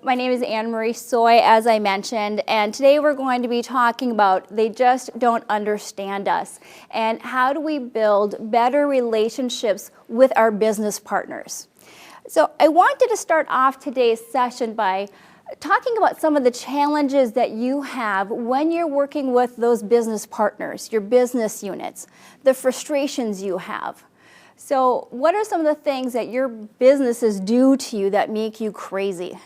my name is Anne Marie Soy, as I mentioned, and today we're going to be talking about they just don't understand us and how do we build better relationships with our business partners. So I wanted to start off today's session by talking about some of the challenges that you have when you're working with those business partners, your business units, the frustrations you have. So what are some of the things that your businesses do to you that make you crazy?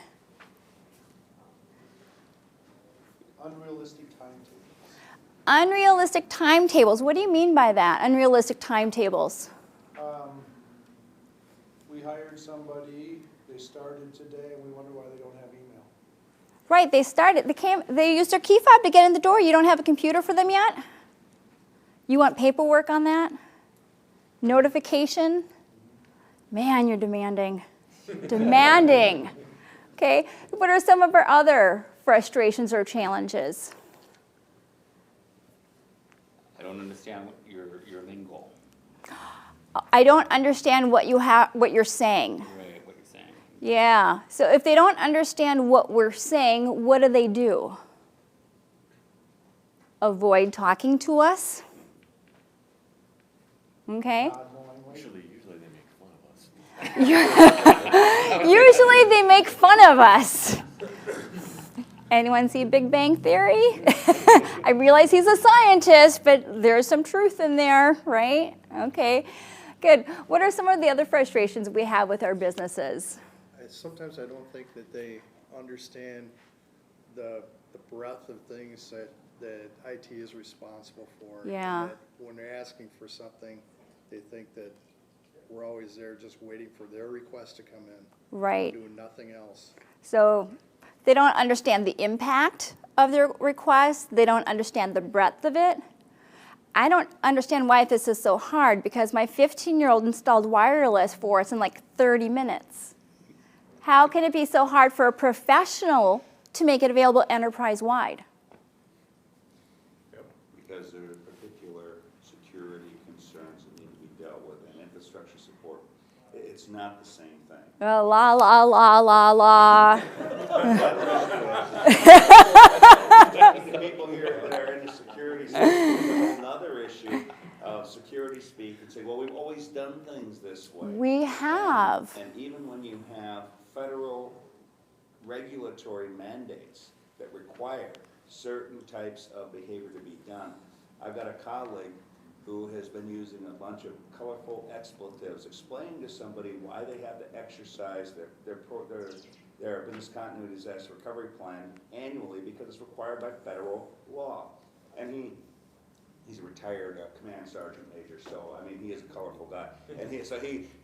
Unrealistic timetables. Unrealistic timetables. What do you mean by that, unrealistic timetables? We hired somebody, they started today, and we wonder why they don't have email. Right, they used their key fob to get in the door. You don't have a computer for them yet? You want paperwork on that? Notification? Man, you're demanding. Demanding. Okay, what are some of our other frustrations or challenges? I don't understand what your lingo. I don't understand what you're saying. Right, what you're saying. Yeah, so if they don't understand what we're saying, what do? Avoid talking to us? Okay. Usually they make fun of us. Usually they make fun of us. Anyone see Big Bang Theory? I realize he's a scientist, but there's some truth in there, right? Okay, good. What are some of the other frustrations we have with our businesses? Sometimes I don't think that they understand the breadth of things that IT is responsible for. Yeah. And that when they're asking for something, they think that we're always there just waiting for their request to come in. Right. Doing nothing else. So they don't understand the impact of their request. They don't understand the breadth of it. I don't understand why this is so hard because my 15-year-old installed wireless for us in like 30 minutes. How can it be so hard for a professional to make it available enterprise-wide? Because there are particular security concerns that need to be dealt with and infrastructure support. It's not the same thing. La la la la la. The people here that are in the security space, there's another issue of security speak and say, well, we've always done things this way. We have. And even when you have federal regulatory mandates that require certain types of behavior to be done. I've got a colleague who has been using a bunch of colorful expletives, explaining to somebody why they have to exercise their business continuity disaster recovery plan annually because it's required by federal law. And he's a retired command sergeant major, so I mean he is a colorful guy. And he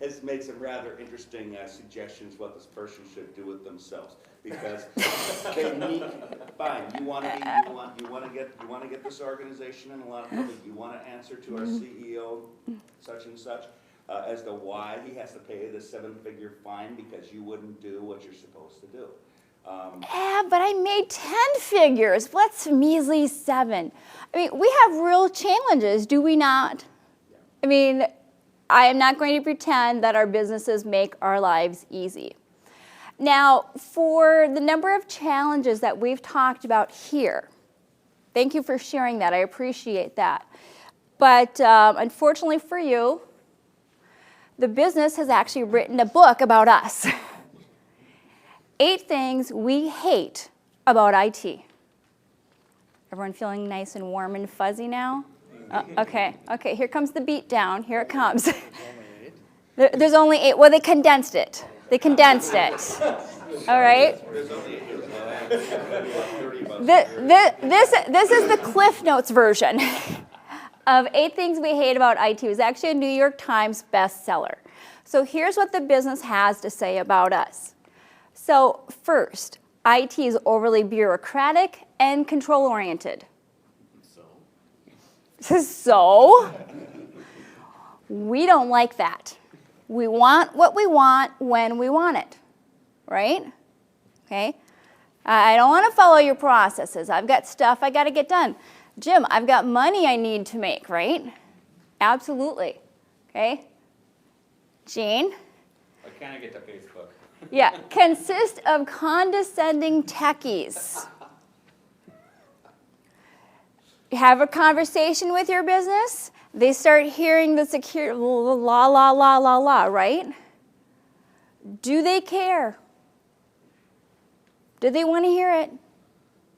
has made some rather interesting suggestions what this person should do with themselves because they need. Fine, you want to get this organization in a lot of public. You want to answer to our CEO, such and such, as to why he has to pay the 7-figure fine because you wouldn't do what you're supposed to do. But I made 10 figures. What's measly 7? I mean, we have real challenges, do we not? Yeah. I mean, I am not going to pretend that our businesses make our lives easy. Now, for the number of challenges that we've talked about here, thank you for sharing that. I appreciate that. But unfortunately for you, the business has actually written a book about us. 8 things we hate about IT. Everyone feeling nice and warm and fuzzy now? Okay, here comes the beat down. Here it comes. There's only 8. Well, they condensed it. All right? This is the Cliff Notes version of 8 things we hate about IT. It was actually a New York Times bestseller. So here's what the business has to say about us. So first, IT is overly bureaucratic and control-oriented. So, we don't like that. We want what we want when we want it, right? Okay? I don't want to follow your processes. I've got stuff I got to get done. Jim, I've got money I need to make, right? Absolutely. Okay? Jean? I kind of get to Facebook. Yeah, consist of condescending techies. You have a conversation with your business, they start hearing the secure la la la la la, right? Do they care? Do they want to hear it?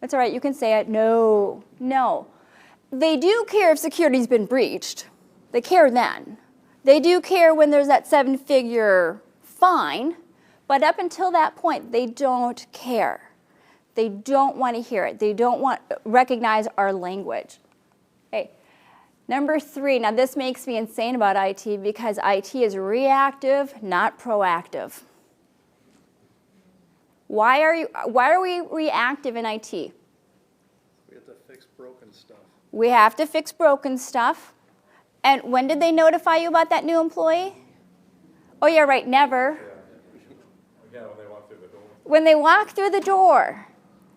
That's all right, you can say it. No, no. They do care if security's been breached. They care then. They do care when there's that 7-figure fine, but up until that point, they don't care. They don't want to hear it. They don't want recognize our language. Okay. Number 3, now this makes me insane about IT because IT is reactive, not proactive. Why are we reactive in IT? We have to fix broken stuff. We have to fix broken stuff. And when did they notify you about that new employee? Oh yeah, right, never. Yeah, when they walk through the door. When they walk through the door.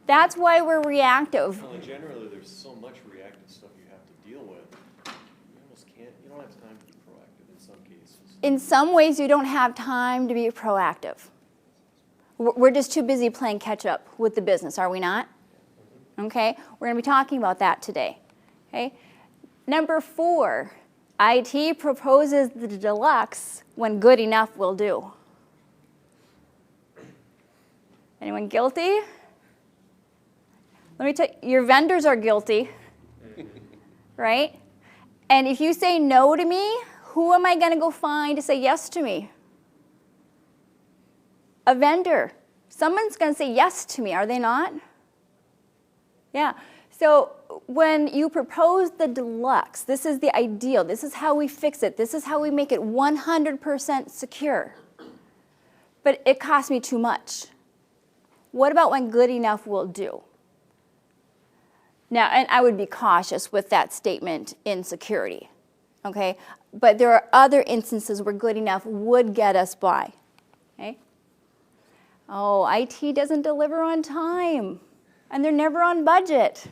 That's why we're reactive. Well, generally, there's so much reactive stuff you have to deal with. You almost can't, you don't have time to be proactive in some cases. In some ways, you don't have time to be proactive. We're just too busy playing catch up with the business, are we not? Okay, we're going to be talking about that today. Okay, number 4, IT proposes the deluxe when good enough will do. Anyone guilty? Let me tell you, your vendors are guilty, right? And if you say no to me, who am I going to go find to say yes to me? A vendor. Someone's going to say yes to me, are they not? Yeah. So when you propose the deluxe, this is the ideal. This is how we fix it. This is how we make it 100% secure. But it costs me too much. What about when good enough will do? Now, and I would be cautious with that statement in security, okay? But there are other instances where good enough would get us by, okay? Oh, IT doesn't deliver on time, and they're never on budget.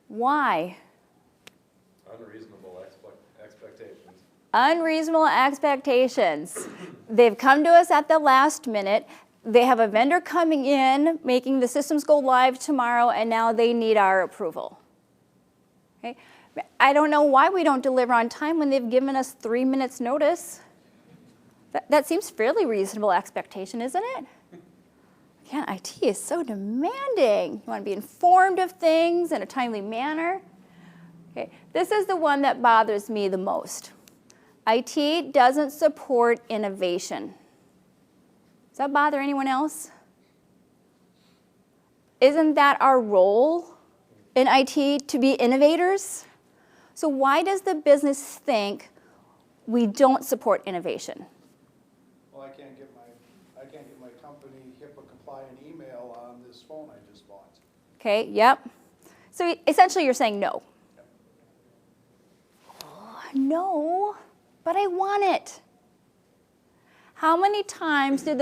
Why? Unreasonable expectations. Unreasonable expectations. They've come to us at the last minute. They have a vendor coming in, making the systems go live tomorrow, and now they need our approval. Okay? I don't know why we don't deliver on time when they've given us 3 minutes notice. That seems fairly reasonable expectation, isn't it? Yeah, IT is so demanding. You want to be informed of things in a timely manner. Okay, this is the one that bothers me the most. IT doesn't support innovation. Does that bother anyone else? Isn't that our role in IT, to be innovators? So why does the business think we don't support innovation? Well, I can't get my company HIPAA compliant email on this phone I just bought. Okay, yep. So essentially you're saying no. Oh, no, but I want it. How many times does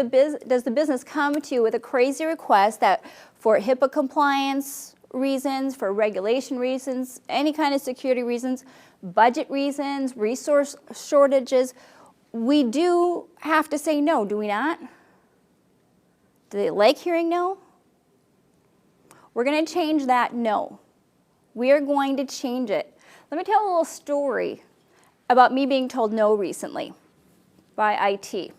the business come to you with a crazy request that for HIPAA compliance reasons, for regulation reasons, any kind of security reasons, budget reasons, resource shortages, we do have to say no, do we not? Do they like hearing no? We're going to change that no. We are going to change it. Let me tell a little story about me being told no recently by IT.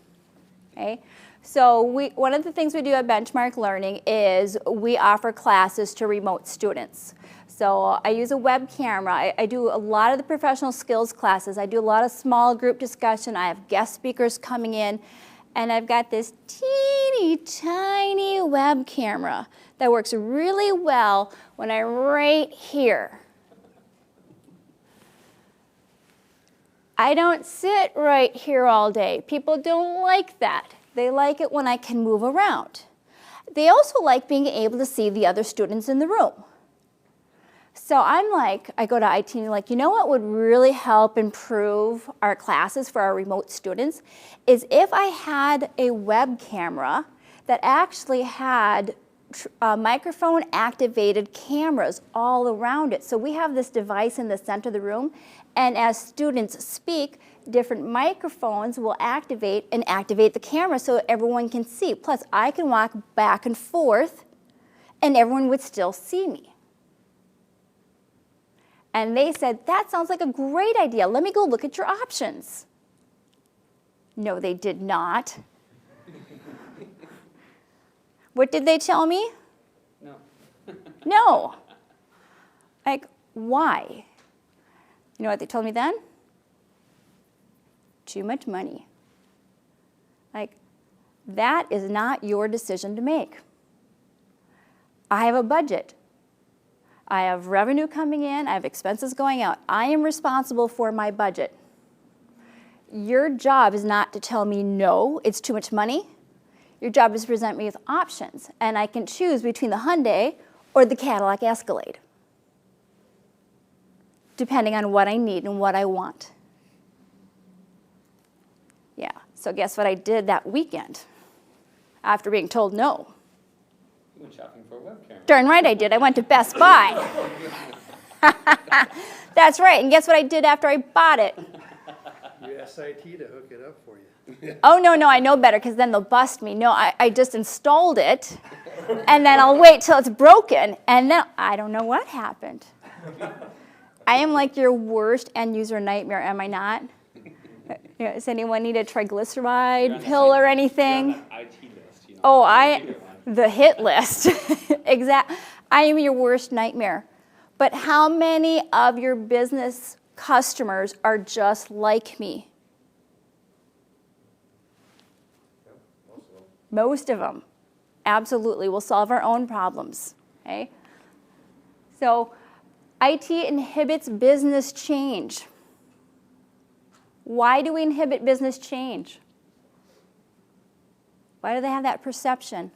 Okay? So one of the things we do at Benchmark Learning is we offer classes to remote students. So I use a web camera. I do a lot of the professional skills classes. I do a lot of small group discussion. I have guest speakers coming in. And I've got this teeny tiny web camera that works really well when I'm right here. I don't sit right here all day. People don't like that. They like it when I can move around. They also like being able to see the other students in the room. So I go to IT and I'm like, you know what would really help improve our classes for our remote students is if I had a web camera that actually had microphone activated cameras all around it. So we have this device in the center of the room, and as students speak, different microphones will activate the camera so everyone can see. Plus, I can walk back and forth and everyone would still see me. And they said, that sounds like a great idea. Let me go look at your options. No, they did not. What did they tell me? No. No. Like, why? You know what they told me then? Too much money. Like, that is not your decision to make. I have a budget. I have revenue coming in. I have expenses going out. I am responsible for my budget. Your job is not to tell me, no, it's too much money. Your job is to present me with options, and I can choose between the Hyundai or the Cadillac Escalade, depending on what I need and what I want. Yeah, so guess what I did that weekend after being told no? You went shopping for a webcam. Darn right I did. I went to Best Buy. That's right, and guess what I did after I bought it? You asked IT to hook it up for you. Oh, no, I know better, because then they'll bust me. No, I just installed it, and then I'll wait till it's broken, and then I don't know what happened. I am like your worst end-user nightmare, am I not? Does anyone need a triglyceride pill or anything? You're on that IT list, you know. Oh, the hit list. Exactly. I am your worst nightmare. But how many of your business customers are just like me? Most of them. Absolutely. We'll solve our own problems. Okay? So, IT inhibits business change. Why do we inhibit business change? Why do they have that perception?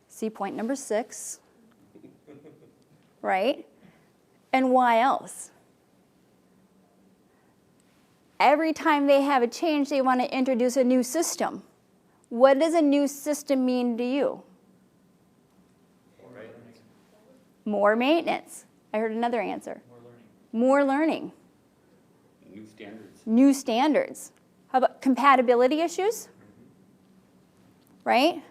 See point number 6, right? And why else? Every time they have a change, they want to introduce a new system. What does a new system mean to you? More maintenance. I heard another answer. More learning. New standards. New standards. How about compatibility issues? Right?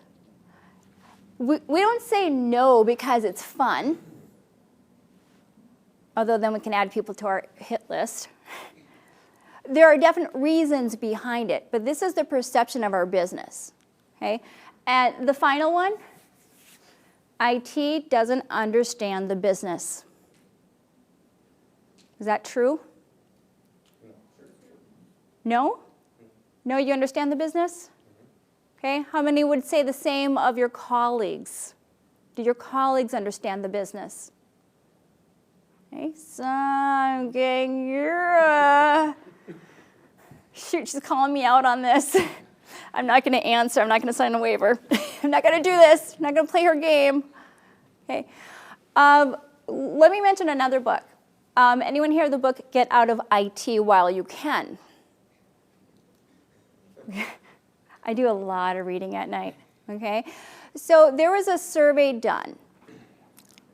We don't say no because it's fun, although then we can add people to our hit list. There are definite reasons behind it, but this is the perception of our business. Okay? And the final one, IT doesn't understand the business. Is that true? No? No, you understand the business? Okay, how many would say the same of your colleagues? Do your colleagues understand the business? Okay, some gang, shoot, she's calling me out on this. I'm not going to answer. I'm not going to sign a waiver. I'm not going to do this. I'm not going to play her game. Okay. Let me mention another book. Anyone hear the book Get Out of IT While You Can? I do a lot of reading at night, okay? So there was a survey done,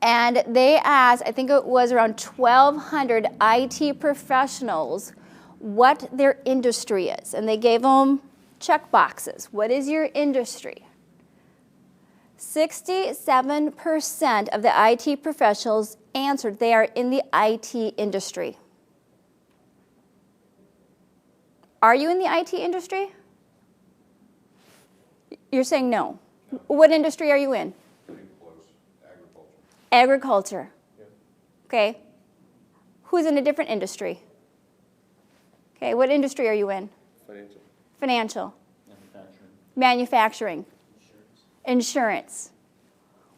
and they asked, I think it was around 1,200 IT professionals what their industry is, and they gave them check boxes. What is your industry? 67% of the IT professionals answered they are in the IT industry. Are you in the IT industry? You're saying no. What industry are you in? Agriculture. Agriculture. Okay. Who's in a different industry? Okay, what industry are you in? Financial. Financial. Manufacturing. Manufacturing. Insurance.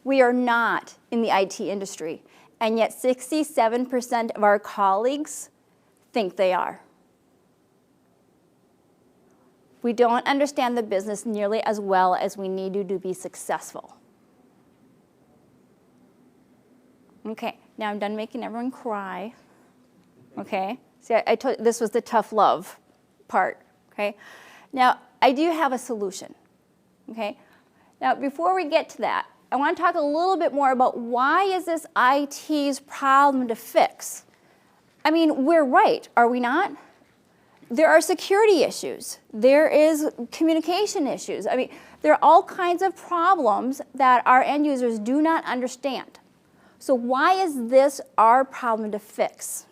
We are not in the IT industry, and yet 67% of our colleagues think they are. We don't understand the business nearly as well as we need to be successful. Okay, now I'm done making everyone cry. Okay, see, I told you this was the tough love part. Okay, now I do have a solution. Okay, now before we get to that, I want to talk a little bit more about why is this IT's problem to fix. I mean, we're right, are we not? There are security issues. There is communication issues. I mean, there are all kinds of problems that our end users do not understand. So why is this our problem to fix?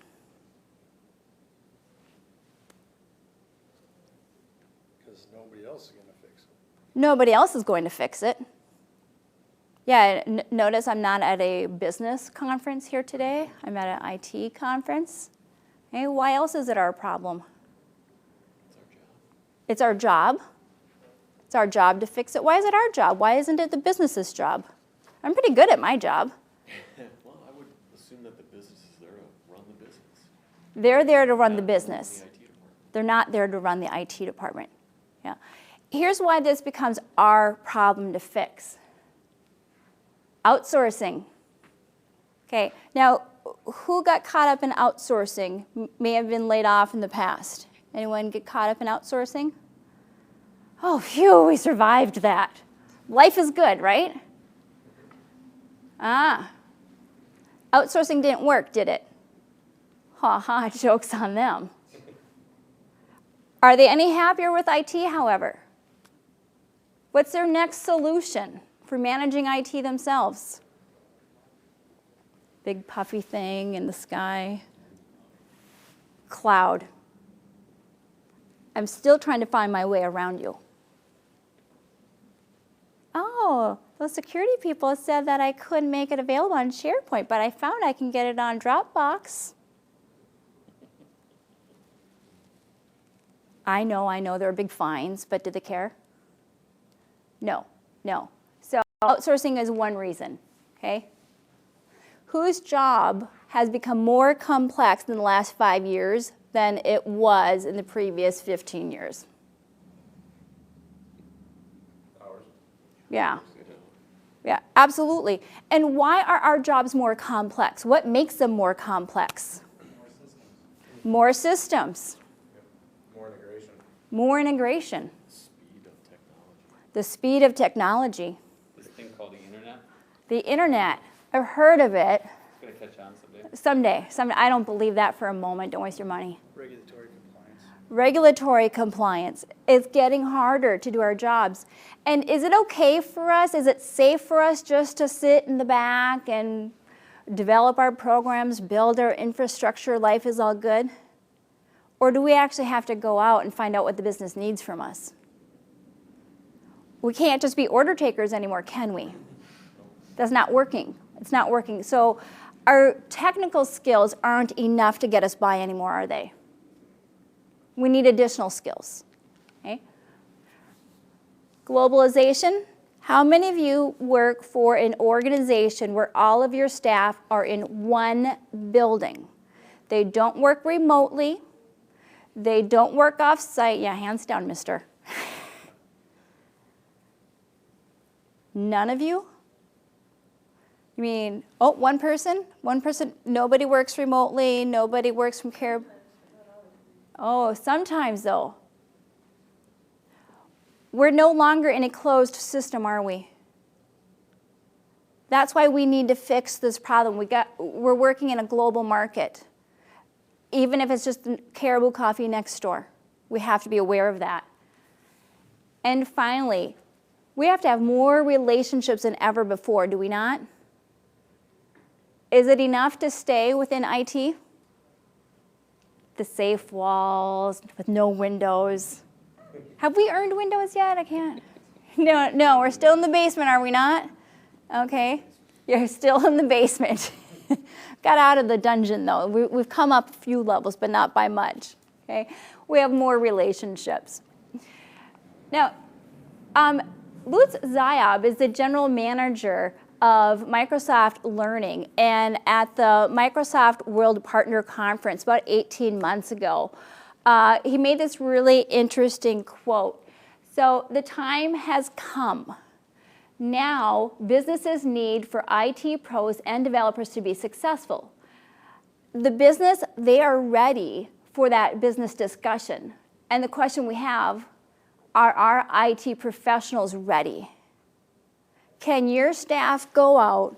Because nobody else is gonna fix it. Nobody else is going to fix it. Yeah, notice I'm not at a business conference here today. I'm at an IT conference. Okay, why else is it our problem? It's our job. It's our job to fix it. Why is it our job? Why isn't it the business's job? I'm pretty good at my job. Well, I would assume that the business is there to run the business. They're there to run the Not business. The IT department. They're not there to run the IT department. Yeah. Here's why this becomes our problem to fix. Outsourcing. Okay, now who got caught up in outsourcing? May have been laid off in the past. Anyone get caught up in outsourcing? Oh, phew, we survived that. Life is good, right? Outsourcing didn't work, did it? Ha ha, joke's on them. Are they any happier with IT, however? What's their next solution for managing IT themselves? Big puffy thing in the sky. Cloud. I'm still trying to find my way around you. Oh, those security people said that I couldn't make it available on SharePoint, but I found I can get it on Dropbox. I know, there are big fines, but did they care? No. So outsourcing is one reason, okay? Whose job has become more complex in the last 5 years than it was in the previous 15 years? Ours. Yeah, absolutely. And why are our jobs more complex? What makes them more complex? More systems. More integration. More integration. Speed of technology. The speed of technology. This thing called the internet, The internet. I've heard of it. it's gonna catch on someday. Someday. I don't believe that for a moment. Don't waste your money. Regulatory compliance. Regulatory compliance. It's getting harder to do our jobs. And is it okay for us? Is it safe for us just to sit in the back and develop our programs, build our infrastructure, life is all good? Or do we actually have to go out and find out what the business needs from us? We can't just be order takers anymore, can we? That's not working. It's not working. So our technical skills aren't enough to get us by anymore, are they? We need additional skills. Okay? Globalization. How many of you work for an organization where all of your staff are in one building? They don't work remotely. They don't work off-site. Yeah, hands down, mister. None of you? You mean, oh, one person? One person, nobody works remotely, nobody works from care. Oh, sometimes though. We're no longer in a closed system, are we? That's why we need to fix this problem. We're working in a global market. Even if it's just Caribou Coffee next door, we have to be aware of that. And finally, we have to have more relationships than ever before, do we not? Is it enough to stay within IT? The safe walls with no windows. Have we earned windows yet? I can't. No, we're still in the basement, are we not? Okay, you're still in the basement. Got out of the dungeon though. We've come up a few levels, but not by much. Okay, we have more relationships. Now, Lutz Zayab is the general manager of Microsoft Learning, and at the Microsoft World Partner Conference about 18 months ago, he made this really interesting quote. So the time has come. Now, businesses need for IT pros and developers to be successful. The business, they are ready for that business discussion. And the question we have, are our IT professionals ready? Can your staff go out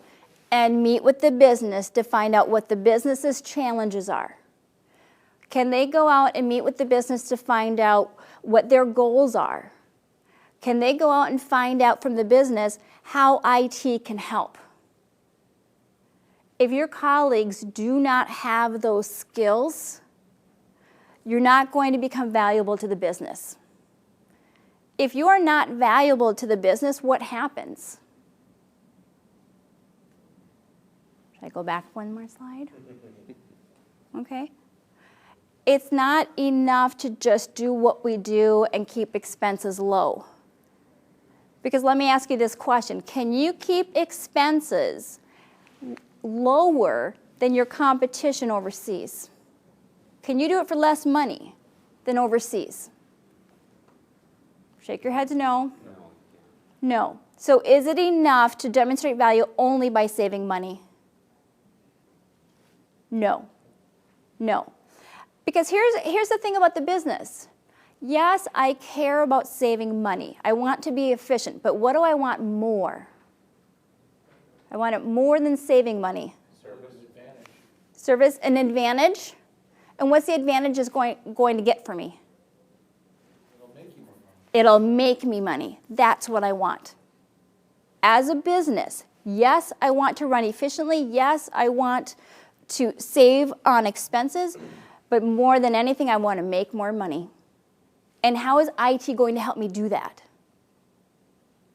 and meet with the business to find out what the business's challenges are? Can they go out and meet with the business to find out what their goals are? Can they go out and find out from the business how IT can help? If your colleagues do not have those skills, you're not going to become valuable to the business. If you are not valuable to the business, what happens? Should I go back one more slide? Okay. It's not enough to just do what we do and keep expenses low. Because let me ask you this question. Can you keep expenses lower than your competition overseas? Can you do it for less money than overseas? Shake your heads no. No. So is it enough to demonstrate value only by saving money? No. No. Because here's the thing about the business. Yes, I care about saving money. I want to be efficient, but what do I want more? I want it more than saving money. Service advantage. Service an advantage? And what's the advantage is going to get for me? It'll make you more money. It'll make me money. That's what I want. As a business, yes, I want to run efficiently. Yes, I want to save on expenses. But more than anything, I want to make more money. And how is IT going to help me do that?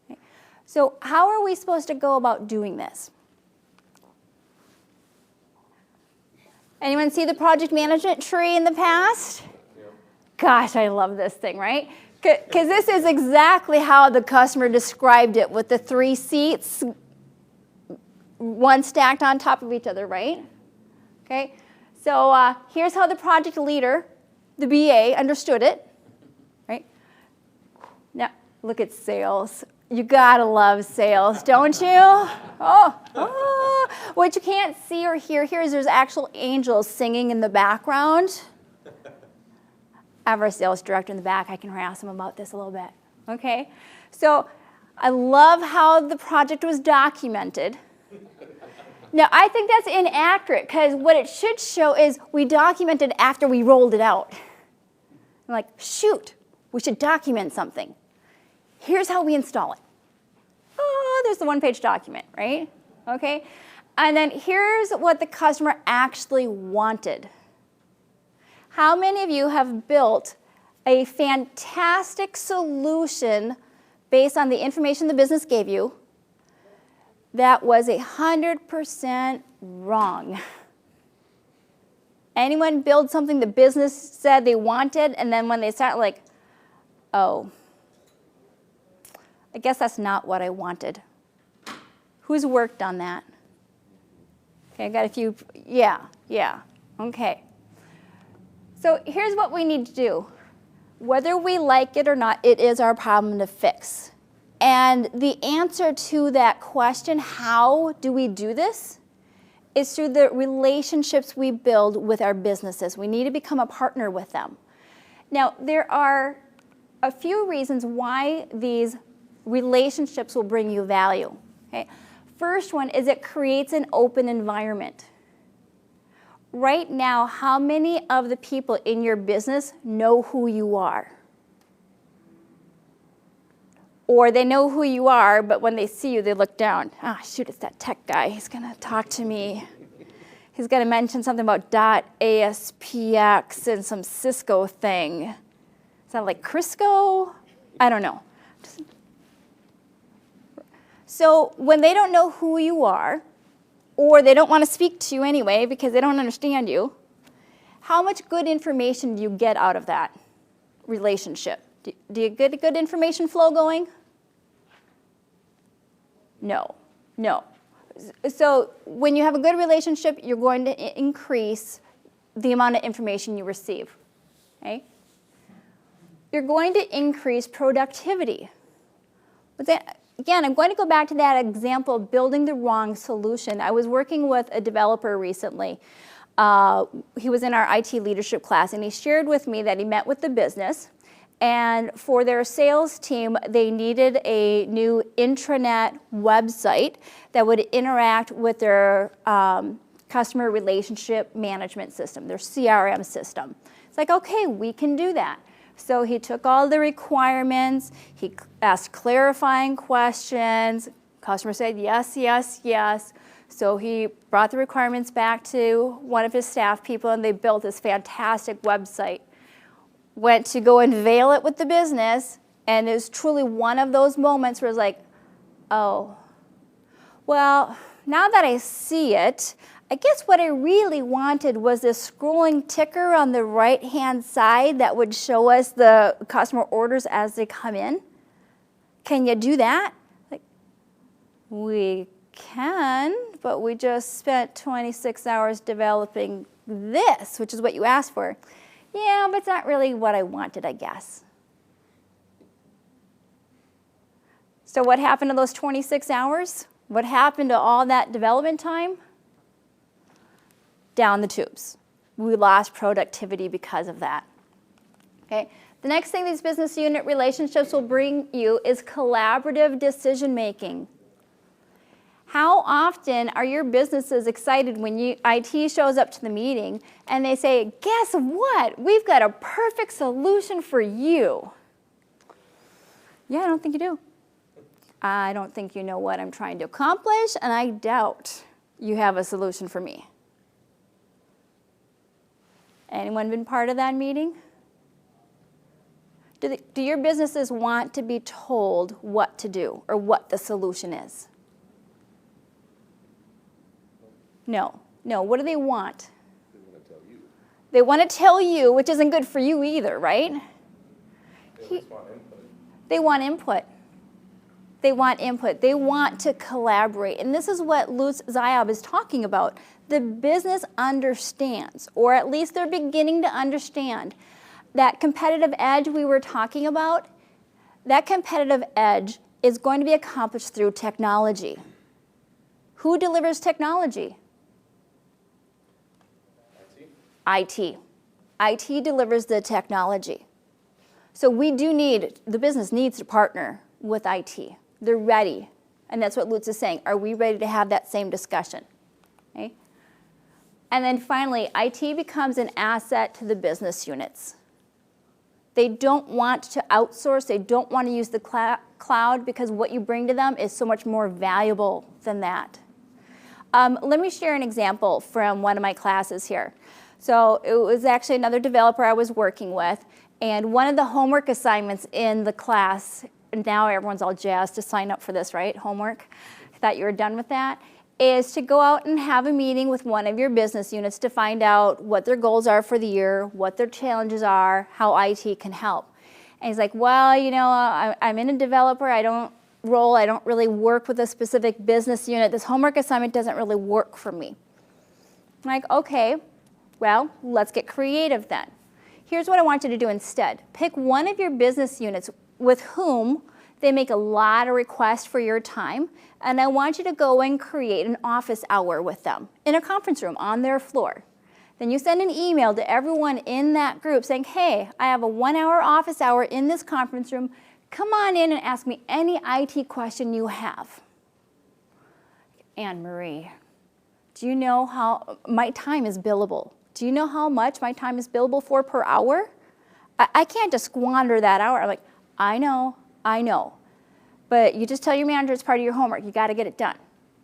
Okay. So how are we supposed to go about doing this? Anyone see the project management tree in the past? Yep. Gosh, I love this thing, right? Because this is exactly how the customer described it with the 3 seats, one stacked on top of each other, right? Okay. So here's how the project leader, the BA, understood it, right? Now, look at sales. You gotta love sales, don't you? Oh. What you can't see or hear here is there's actual angels singing in the background. I have our sales director in the back. I can harass him about this a little bit, okay? So I love how the project was documented. Now, I think that's inaccurate because what it should show is we documented after we rolled it out. I'm like, shoot, we should document something. Here's how we install it. Oh, there's the one-page document, right? Okay. And then here's what the customer actually wanted. How many of you have built a fantastic solution based on the information the business gave you that was 100% wrong? Anyone build something the business said they wanted, and then when they start like, oh, I guess that's not what I wanted. Who's worked on that? Okay, I got a few, yeah, okay. So here's what we need to do. Whether we like it or not, it is our problem to fix. And the answer to that question, how do we do this, is through the relationships we build with our businesses. We need to become a partner with them. Now, there are a few reasons why these relationships will bring you value. Okay? First one is it creates an open environment. Right now, how many of the people in your business know who you are? Or they know who you are, but when they see you, they look down. Ah, shoot, it's that tech guy. He's going to talk to me. He's going to mention something about .aspx and some Cisco thing. Is that like Crisco? I don't know. So when they don't know who you are, or they don't want to speak to you anyway because they don't understand you, how much good information do you get out of that relationship? Do you get a good information flow going? No. So when you have a good relationship, you're going to increase the amount of information you receive. Okay? You're going to increase productivity. But then, again, I'm going to go back to that example of building the wrong solution. I was working with a developer recently. He was in our IT leadership class, and he shared with me that he met with the business, and for their sales team, they needed a new intranet website that would interact with their customer relationship management system, their CRM system. It's like, okay, we can do that. So he took all the requirements, he asked clarifying questions, customer said yes, yes, yes. So he brought the requirements back to one of his staff people and they built this fantastic website. Went to go unveil it with the business, and it was truly one of those moments where it's like, oh, well, now that I see it, I guess what I really wanted was this scrolling ticker on the right-hand side that would show us the customer orders as they come in. Can you do that? Like, we can, but we just spent 26 hours developing this, which is what you asked for. Yeah, but it's not really what I wanted, I guess. So what happened to those 26 hours? What happened to all that development time? Down the tubes. We lost productivity because of that. Okay. The next thing these business unit relationships will bring you is collaborative decision making. How often are your businesses excited when IT shows up to the meeting and they say, guess what? We've got a perfect solution for you. Yeah, I don't think you do. I don't think you know what I'm trying to accomplish, and I doubt you have a solution for me. Anyone been part of that meeting? Do your businesses want to be told what to do or what the solution is? No. No. What do they want? They want to tell you. They want to tell you, which isn't good for you either, right? They at least want input. They want input. They want input. They want to collaborate. And this is what Lutz Ziob is talking about. The business understands, or at least they're beginning to understand, that competitive edge we were talking about, that competitive edge is going to be accomplished through technology. Who delivers technology? IT. IT delivers the technology. So the business needs to partner with IT. They're ready. And that's what Lutz is saying. Are we ready to have that same discussion? Okay? And then finally, IT becomes an asset to the business units. They don't want to outsource. They don't want to use the cloud because what you bring to them is so much more valuable than that. Let me share an example from one of my classes here. So it was actually another developer I was working with, and one of the homework assignments in the class, and now everyone's all jazzed to sign up for this, right? Homework. I thought you were done with that. Is to go out and have a meeting with one of your business units to find out what their goals are for the year, what their challenges are, how IT can help. And he's like, well, you know, I'm in a developer, I don't really work with a specific business unit. This homework assignment doesn't really work for me. I'm like, okay, well, let's get creative then. Here's what I want you to do instead. Pick one of your business units with whom they make a lot of requests for your time, and I want you to go and create an office hour with them in a conference room on their floor. Then you send an email to everyone in that group saying, hey, I have a 1-hour office hour in this conference room. Come on in and ask me any IT question you have. Anne-Marie, do you know how my time is billable? Do you know how much my time is billable for per hour? I can't just squander that hour. I'm like, I know. But you just tell your manager it's part of your homework. You got to get it done.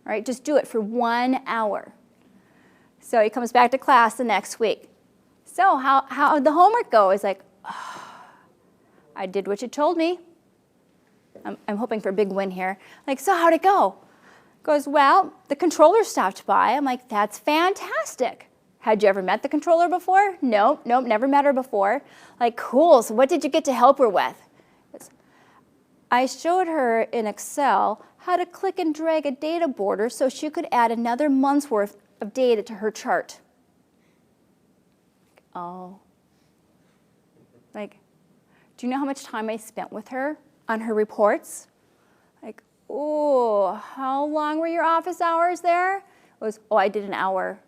All right, just do it for 1 hour. So he comes back to class the next week. So how'd the homework go? He's like, oh, I did what you told me. I'm hoping for a big win here. Like, so how'd it go? Goes, well, the controller stopped by. I'm like, that's fantastic. Had you ever met the controller before? Nope, never met her before. Like, cool, so what did you get to help her with? I showed her in Excel how to click and drag a data border so she could add another month's worth of data to her chart. Oh. Like, do you know how much time I spent with her on her reports? Like, oh, how long were your office hours there? It was, I did an hour.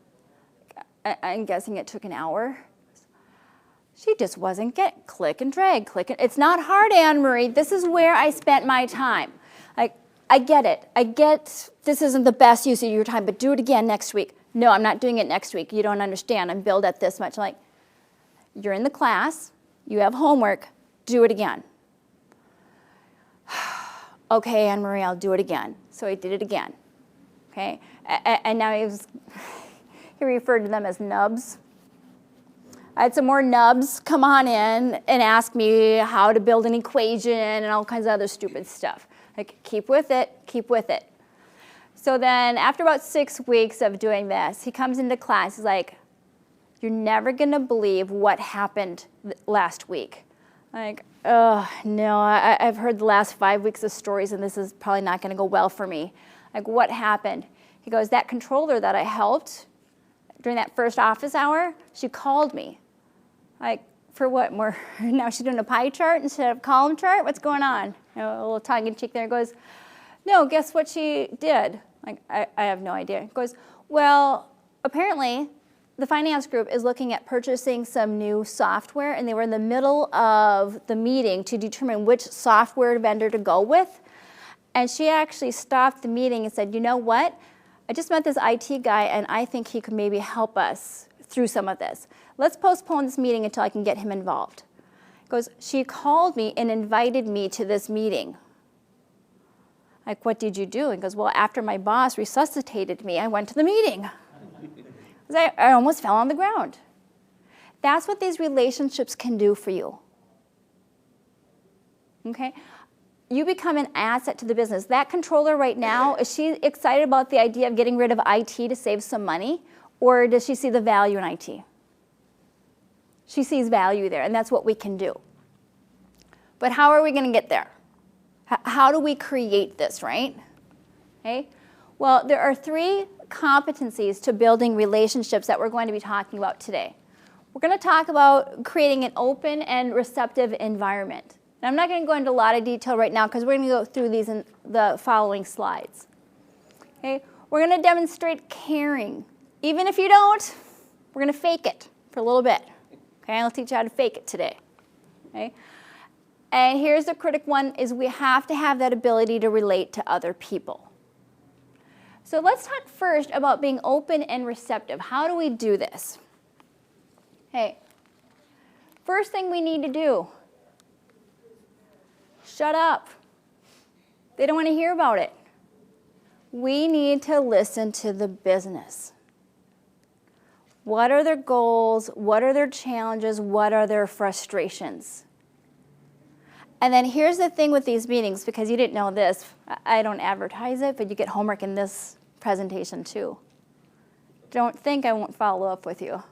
I'm guessing it took an hour. She just wasn't getting click and drag, it's not hard, Anne-Marie. This is where I spent my time. Like, I get it. I get this isn't the best use of your time, but do it again next week. No, I'm not doing it next week. You don't understand. I'm billed at this much. I'm like, you're in the class. You have homework. Do it again. Okay, Anne Marie, I'll do it again. So I did it again. Okay, and now he referred to them as nubs. I had some more nubs come on in and ask me how to build an equation and all kinds of other stupid stuff. Like, keep with it, keep with it. So then after about 6 weeks of doing this, he comes into class. He's like, you're never going to believe what happened last week. I'm like, oh, no, I've heard the last 5 weeks of stories, and this is probably not going to go well for me. Like, what happened? He goes, that controller that I helped during that first office hour, she called me. Like, for what? More? Now she's doing a pie chart instead of column chart? What's going on? You know, a little tongue-in-cheek there. He goes, no, guess what she did? Like, I have no idea. He goes, well, apparently the finance group is looking at purchasing some new software, and they were in the middle of the meeting to determine which software vendor to go with. And she actually stopped the meeting and said, you know what? I just met this IT guy, and I think he could maybe help us through some of this. Let's postpone this meeting until I can get him involved. He goes, she called me and invited me to this meeting. Like, what did you do? He goes, well, after my boss resuscitated me, I went to the meeting. I almost fell on the ground. That's what these relationships can do for you. Okay? You become an asset to the business. That controller right now, is she excited about the idea of getting rid of IT to save some money? Or does she see the value in IT? She sees value there, and that's what we can do. But how are we going to get there? How do we create this, right? Okay? Well, there are 3 competencies to building relationships that we're going to be talking about today. We're going to talk about creating an open and receptive environment. And I'm not going to go into a lot of detail right now because we're going to go through these in the following slides. Okay? We're going to demonstrate caring. Even if you don't, we're going to fake it for a little bit. Okay? I'll teach you how to fake it today. Okay? And here's the critical one, is we have to have that ability to relate to other people. So let's talk first about being open and receptive. How do we do this? Okay. First thing we need to do, shut up. They don't want to hear about it. We need to listen to the business. What are their goals? What are their challenges? What are their frustrations? And then here's the thing with these meetings, because you didn't know this. I don't advertise it, but you get homework in this presentation too. Don't think I won't follow up with you.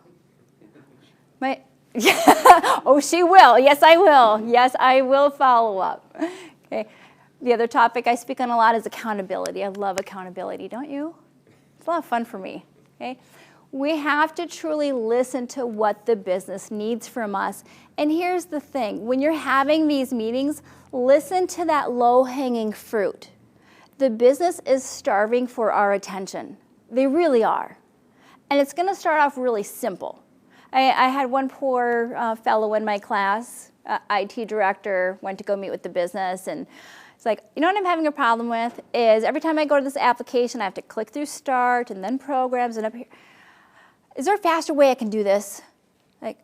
Oh, she will. Yes, I will. Yes, I will follow up. Okay. The other topic I speak on a lot is accountability. I love accountability, don't you? It's a lot of fun for me. Okay. We have to truly listen to what the business needs from us. And here's the thing. When you're having these meetings, listen to that low-hanging fruit. The business is starving for our attention. They really are. And it's going to start off really simple. I had one poor fellow in my class, IT director, went to go meet with the business, and it's like, you know what I'm having a problem with is every time I go to this application, I have to click through Start and then Programs and up here. Is there a faster way I can do this? Like,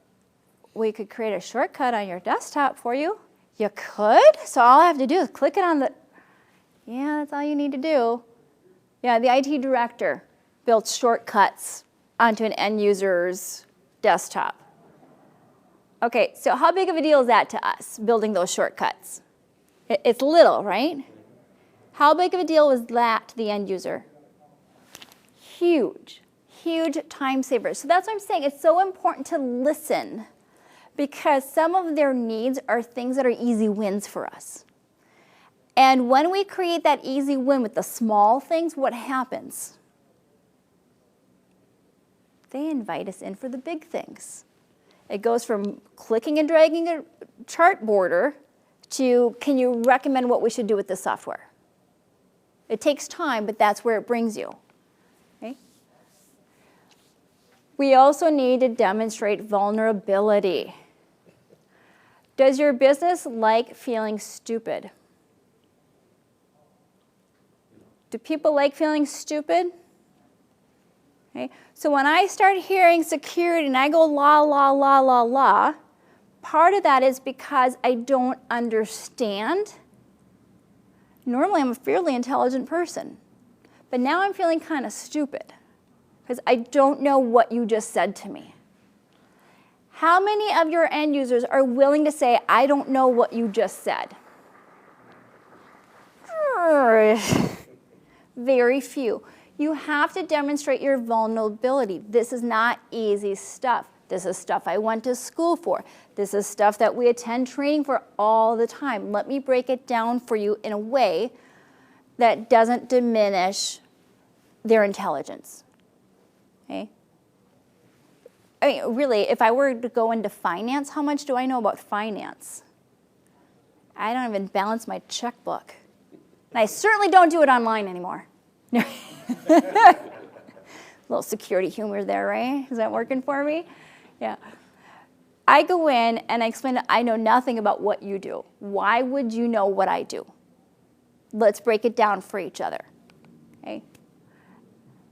we could create a shortcut on your desktop for you. You could? So all I have to do is click it on the... Yeah, that's all you need to do. Yeah, the IT director built shortcuts onto an end user's desktop. Okay, so how big of a deal is that to us, building those shortcuts? It's little, right? How big of a deal was that to the end user? Huge. Huge time savers. So that's what I'm saying. It's so important to listen because some of their needs are things that are easy wins for us. And when we create that easy win with the small things, what happens? They invite us in for the big things. It goes from clicking and dragging a chart border to, can you recommend what we should do with this software? It takes time, but that's where it brings you. Okay? We also need to demonstrate vulnerability. Does your business like feeling stupid? Do people like feeling stupid? Okay? So when I start hearing security and I go la, la, la, la, la, part of that is because I don't understand. Normally I'm a fairly intelligent person, but now I'm feeling kind of stupid because I don't know what you just said to me. How many of your end users are willing to say, I don't know what you just said? Very few. You have to demonstrate your vulnerability. This is not easy stuff. This is stuff I went to school for. This is stuff that we attend training for all the time. Let me break it down for you in a way that doesn't diminish their intelligence. Okay? I mean, really, if I were to go into finance, how much do I know about finance? I don't even balance my checkbook. And I certainly don't do it online anymore. Little security humor there, right? Is that working for me? Yeah. I go in and I explain that I know nothing about what you do. Why would you know what I do? Let's break it down for each other. Okay?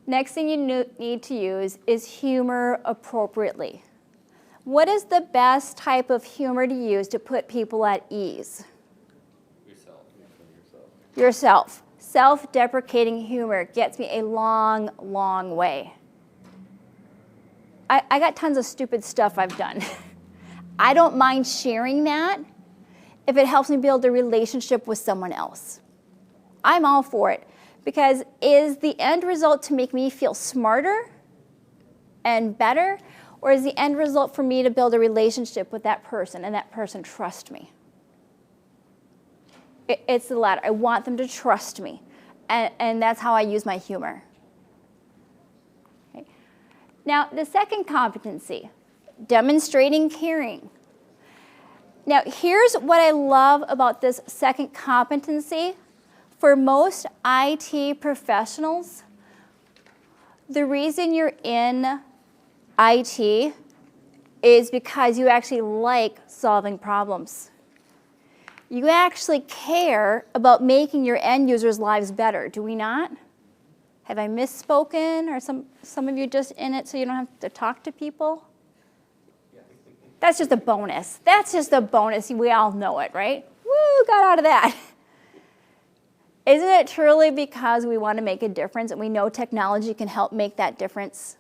Next thing you need to use is humor appropriately. What is the best type of humor to use to put people at ease? Yourself. Self-deprecating humor gets me a long, long way. I got tons of stupid stuff I've done. I don't mind sharing that if it helps me build a relationship with someone else. I'm all for it. Because is the end result to make me feel smarter and better, or is the end result for me to build a relationship with that person and that person trust me? It's the latter. I want them to trust me, and that's how I use my humor. Okay. Now, the second competency, demonstrating caring. Now, here's what I love about this second competency. For most IT professionals, the reason you're in IT is because you actually like solving problems. You actually care about making your end users' lives better, do we not? Have I misspoken, or some of you just in it so you don't have to talk to people? That's just a bonus. That's just a bonus. We all know it, right? Woo, got out of that. Isn't it truly because we want to make a difference and we know technology can help make that difference?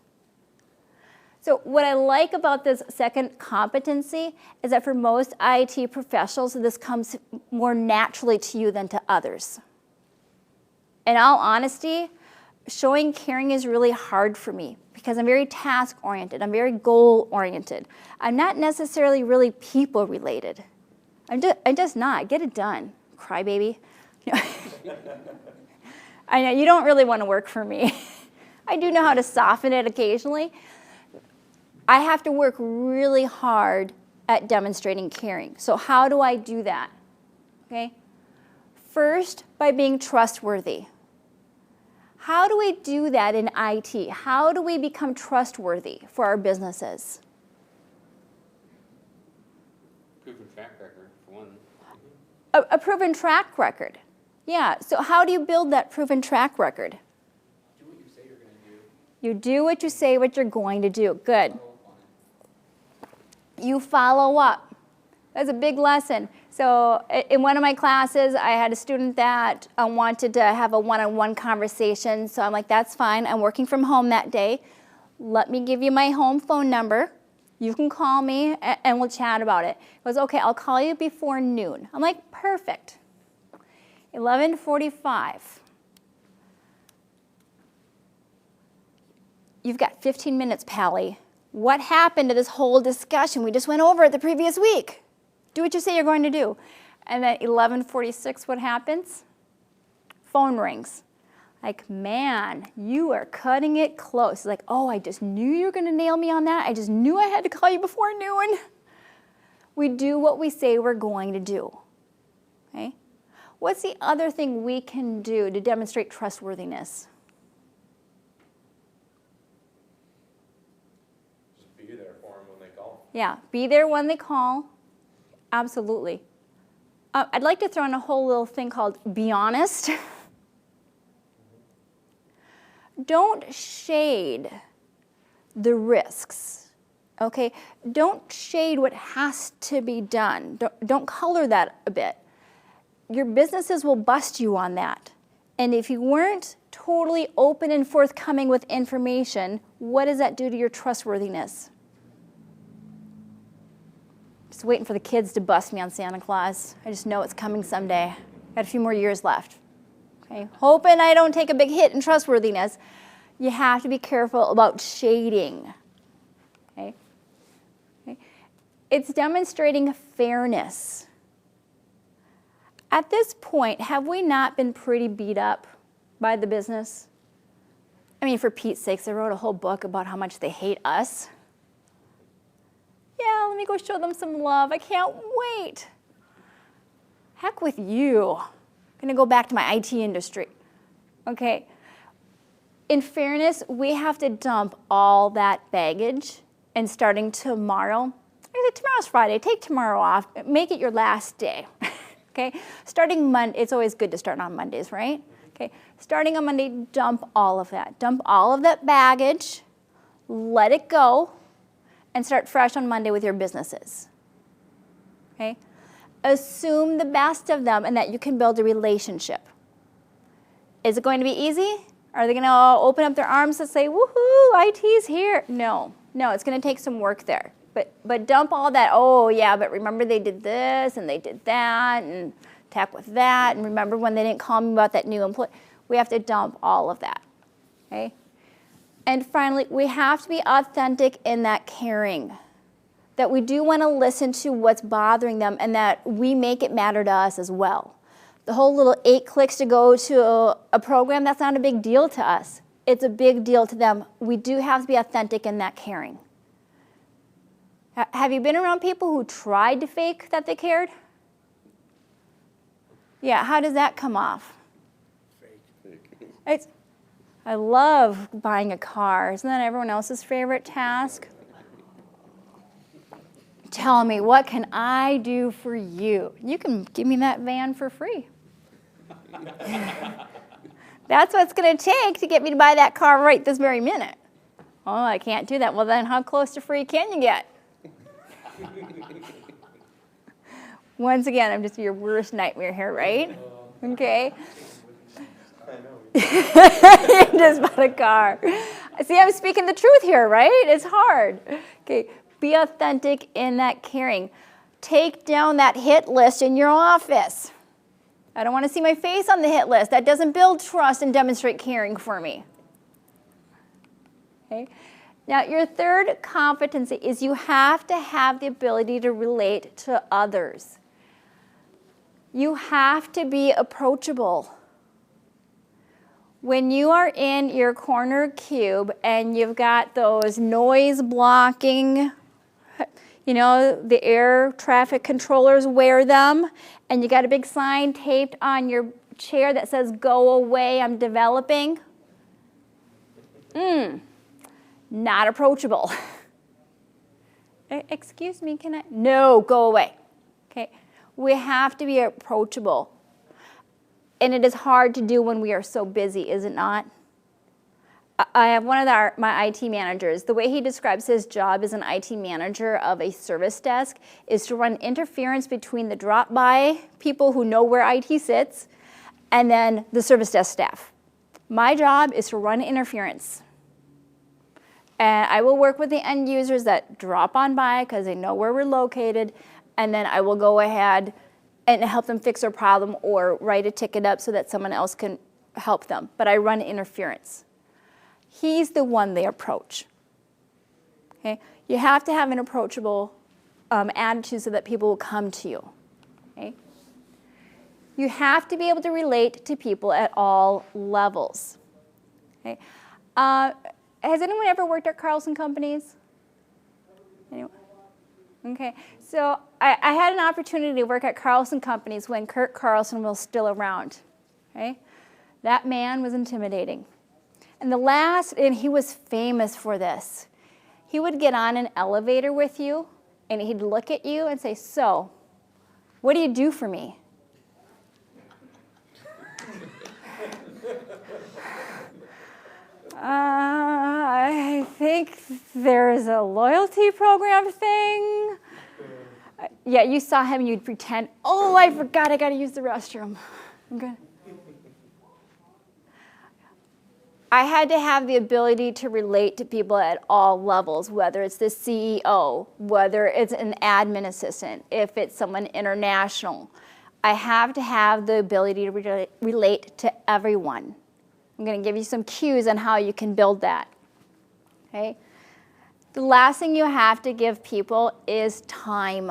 So what I like about this second competency is that for most IT professionals, this comes more naturally to you than to others. In all honesty, showing caring is really hard for me because I'm very task-oriented. I'm very goal-oriented. I'm not necessarily really people-related. I'm just not. Get it done, crybaby. I know you don't really want to work for me. I do know how to soften it occasionally. I have to work really hard at demonstrating caring. So how do I do that? Okay. First, by being trustworthy. How do we do that in IT? How do we become trustworthy for our businesses? Proven track record, for one. A proven track record. Yeah, so how do you build that proven track record? Do what you say you're going to do. You do what you say what you're going to do. Good. You follow up. That's a big lesson. So in one of my classes, I had a student that wanted to have a one-on-one conversation. So I'm like, that's fine. I'm working from home that day. Let me give you my home phone number. You can call me and we'll chat about it. He goes, okay, I'll call you before noon. I'm like, perfect. 11:45. You've got 15 minutes, Pally. What happened to this whole discussion? We just went over it the previous week. Do what you say you're going to do. And then 11:46, what happens? Phone rings. Like, man, you are cutting it close. Like, oh, I just knew you were going to nail me on that. I just knew I had to call you before noon. We do what we say we're going to do. Okay? What's the other thing we can do to demonstrate trustworthiness? Just be there for them when they call. Yeah, be there when they call. Absolutely. I'd like to throw in a whole little thing called be honest. Don't shade the risks. Okay, don't shade what has to be done. Don't color that a bit. Your businesses will bust you on that. And if you weren't totally open and forthcoming with information, what does that do to your trustworthiness? Just waiting for the kids to bust me on Santa Claus. I just know it's coming someday. Got a few more years left. Okay, hoping I don't take a big hit in trustworthiness. You have to be careful about shading. Okay? Okay. It's demonstrating fairness. At this point, have we not been pretty beat up by the business? I mean, for Pete's sakes, they wrote a whole book about how much they hate us. Yeah, let me go show them some love. I can't wait. Heck with you. I'm gonna go back to my IT industry. Okay. In fairness, we have to dump all that baggage, and starting tomorrow, tomorrow's Friday, take tomorrow off, make it your last day. Okay, starting Monday, it's always good to start on Mondays, right? Okay, starting on Monday, dump all of that. Dump all of that baggage, let it go, and start fresh on Monday with your businesses. Okay, assume the best of them and that you can build a relationship. Is it going to be easy? Are they going to open up their arms and say, woohoo, IT's here? No, it's going to take some work there. But dump all that, oh yeah, but remember they did this and they did that and tech with that, and remember when they didn't call me about that new employee. We have to dump all of that, okay? And finally, we have to be authentic in that caring, that we do want to listen to what's bothering them and that we make it matter to us as well. The whole little 8 clicks to go to a program, that's not a big deal to us. It's a big deal to them. We do have to be authentic in that caring. Have you been around people who tried to fake that they cared? Yeah, how does that come off? Fake. I love buying a car. Isn't that everyone else's favorite task? Tell me, what can I do for you? You can give me that van for free. That's what it's going to take to get me to buy that car right this very minute. Oh, I can't do that. Well, then how close to free can you get? Once again, I'm just your worst nightmare here, right? Okay. Just bought a car. See, I'm speaking the truth here, right? It's hard. Okay, be authentic in that caring. Take down that hit list in your office. I don't want to see my face on the hit list. That doesn't build trust and demonstrate caring for me. Okay. Now, your third competency is you have to have the ability to relate to others. You have to be approachable. When you are in your corner cube and you've got those noise blocking, you know, the air traffic controllers wear them, and you got a big sign taped on your chair that says, "Go away, I'm developing." Not approachable. Excuse me, can I? No, go away. Okay, we have to be approachable. And it is hard to do when we are so busy, is it not? I have one of my IT managers. The way he describes his job as an IT manager of a service desk is to run interference between the drop-by people who know where IT sits and then the service desk staff. My job is to run interference. And I will work with the end users that drop on by because they know where we're located, and then I will go ahead and help them fix their problem or write a ticket up so that someone else can help them. But I run interference. He's the one they approach. Okay? You have to have an approachable attitude so that people will come to you. Okay? You have to be able to relate to people at all levels. Okay? Has anyone ever worked at Carlson Companies? Anyone? Okay, so I had an opportunity to work at Carlson Companies when Kurt Carlson was still around. Okay? That man was intimidating. And he was famous for this. He would get on an elevator with you, and he'd look at you and say, "So, what do you do for me?" I think there's a loyalty program thing. Yeah, you saw him, you'd pretend, oh, I forgot I got to use the restroom. I'm good. I had to have the ability to relate to people at all levels, whether it's the CEO, whether it's an admin assistant, if it's someone international. I have to have the ability to relate to everyone. I'm going to give you some cues on how you can build that. Okay? The last thing you have to give people is time.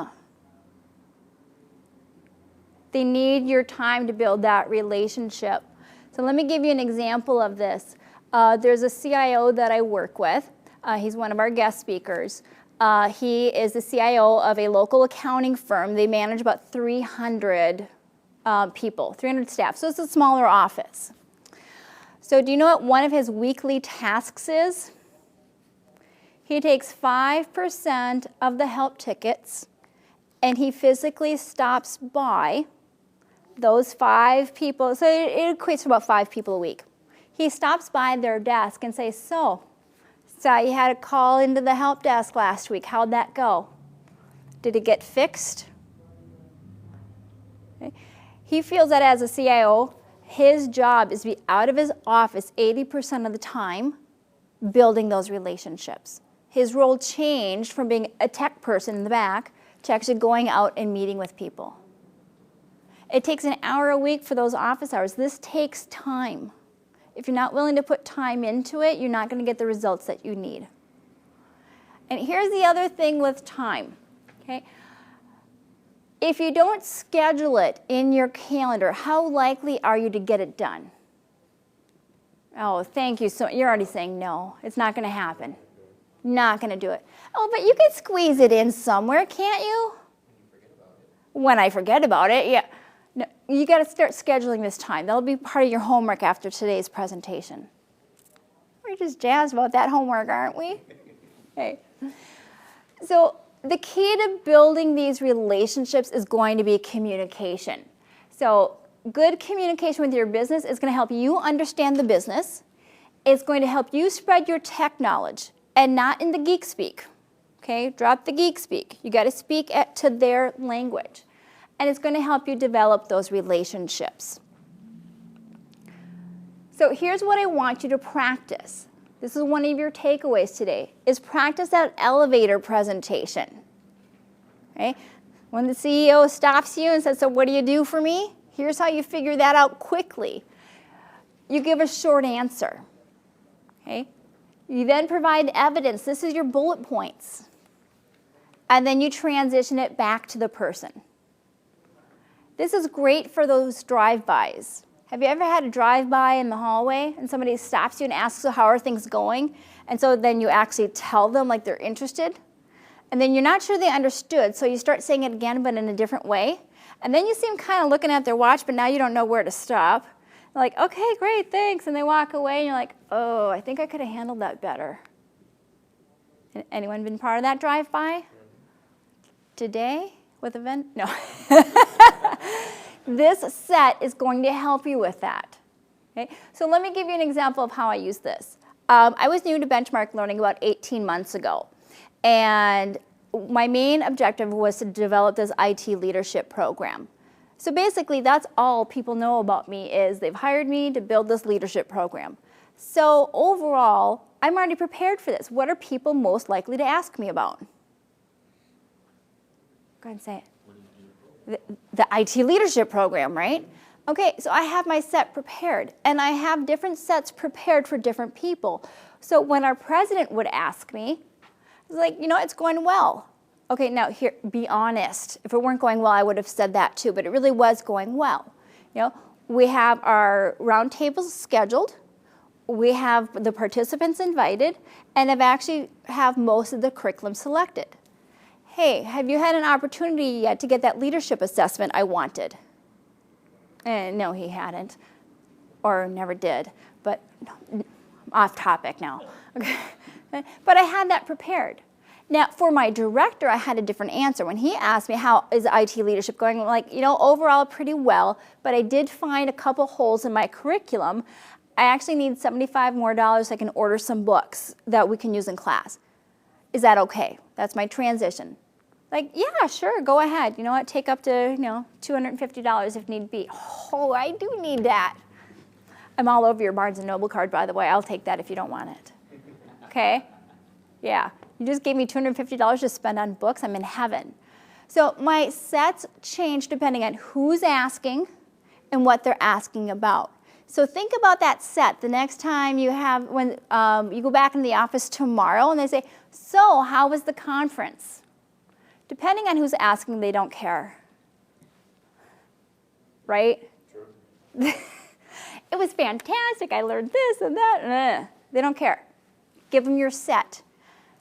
They need your time to build that relationship. So let me give you an example of this. There's a CIO that I work with. He's one of our guest speakers. He is the CIO of a local accounting firm. They manage about 300 people, 300 staff. So it's a smaller office. So do you know what one of his weekly tasks is? He takes 5% of the help tickets and he physically stops by those 5 people. So it equates to about 5 people a week. He stops by their desk and says, so you had a call into the help desk last week. How'd that go? Did it get fixed? Okay. He feels that as a CIO, his job is to be out of his office 80% of the time building those relationships. His role changed from being a tech person in the back to actually going out and meeting with people. It takes an hour a week for those office hours. This takes time. If you're not willing to put time into it, you're not going to get the results that you need. And here's the other thing with time. Okay? If you don't schedule it in your calendar, how likely are you to get it done? Oh, thank you. So you're already saying no. It's not going to happen. Not going to do it. Oh, but you can squeeze it in somewhere, can't you? When I forget about it, yeah. No, you got to start scheduling this time. That'll be part of your homework after today's presentation. We're just jazzed about that homework, aren't we? Okay. So the key to building these relationships is going to be communication. So good communication with your business is going to help you understand the business. It's going to help you spread your tech knowledge and not in the geek speak. Okay, drop the geek speak. You got to speak to their language. And it's going to help you develop those relationships. So here's what I want you to practice. This is one of your takeaways today, is practice that elevator presentation. Okay? When the CEO stops you and says, so what do you do for me? Here's how you figure that out quickly. You give a short answer. Okay? You then provide evidence. This is your bullet points. And then you transition it back to the person. This is great for those drive-bys. Have you ever had a drive-by in the hallway and somebody stops you and asks, so how are things going? And so then you actually tell them like they're interested. And then you're not sure they understood, so you start saying it again but in a different way. And then you see them kind of looking at their watch, but now you don't know where to stop. They're like, okay, great, thanks. And they walk away and you're like, oh, I think I could have handled that better. Anyone been part of that drive-by? Today? With a vent? No. This set is going to help you with that. Okay? So let me give you an example of how I use this. I was new to benchmark learning about 18 months ago. And my main objective was to develop this IT leadership program. So basically, that's all people know about me is they've hired me to build this leadership program. So overall, I'm already prepared for this. What are people most likely to ask me about? Go ahead and say it. The IT leadership program, right? Okay, so I have my set prepared, and I have different sets prepared for different people. So when our president would ask me, I was like, you know, it's going well. Okay, now here, be honest. If it weren't going well, I would have said that too, but it really was going well. You know, we have our roundtables scheduled, we have the participants invited, and I've actually have most of the curriculum selected. Hey, have you had an opportunity yet to get that leadership assessment I wanted? No, he hadn't, or never did, but off topic now. Okay. But I had that prepared. Now, for my director, I had a different answer. When he asked me, how is IT leadership going? I'm like, you know, overall pretty well, but I did find a couple holes in my curriculum. I actually need $75 more so I can order some books that we can use in class. Is that okay? That's my transition. Like, yeah, sure, go ahead. You know what, take up to, $250 if need be. Oh, I do need that. I'm all over your Barnes & Noble card, by the way. I'll take that if you don't want it. Okay? Yeah, you just gave me $250 to spend on books. I'm in heaven. So my sets change depending on who's asking and what they're asking about. So think about that set the next time you have, when you go back in the office tomorrow and they say, so how was the conference? Depending on who's asking, they don't care. Right? True. It was fantastic. I learned this and that. They don't care. Give them your set.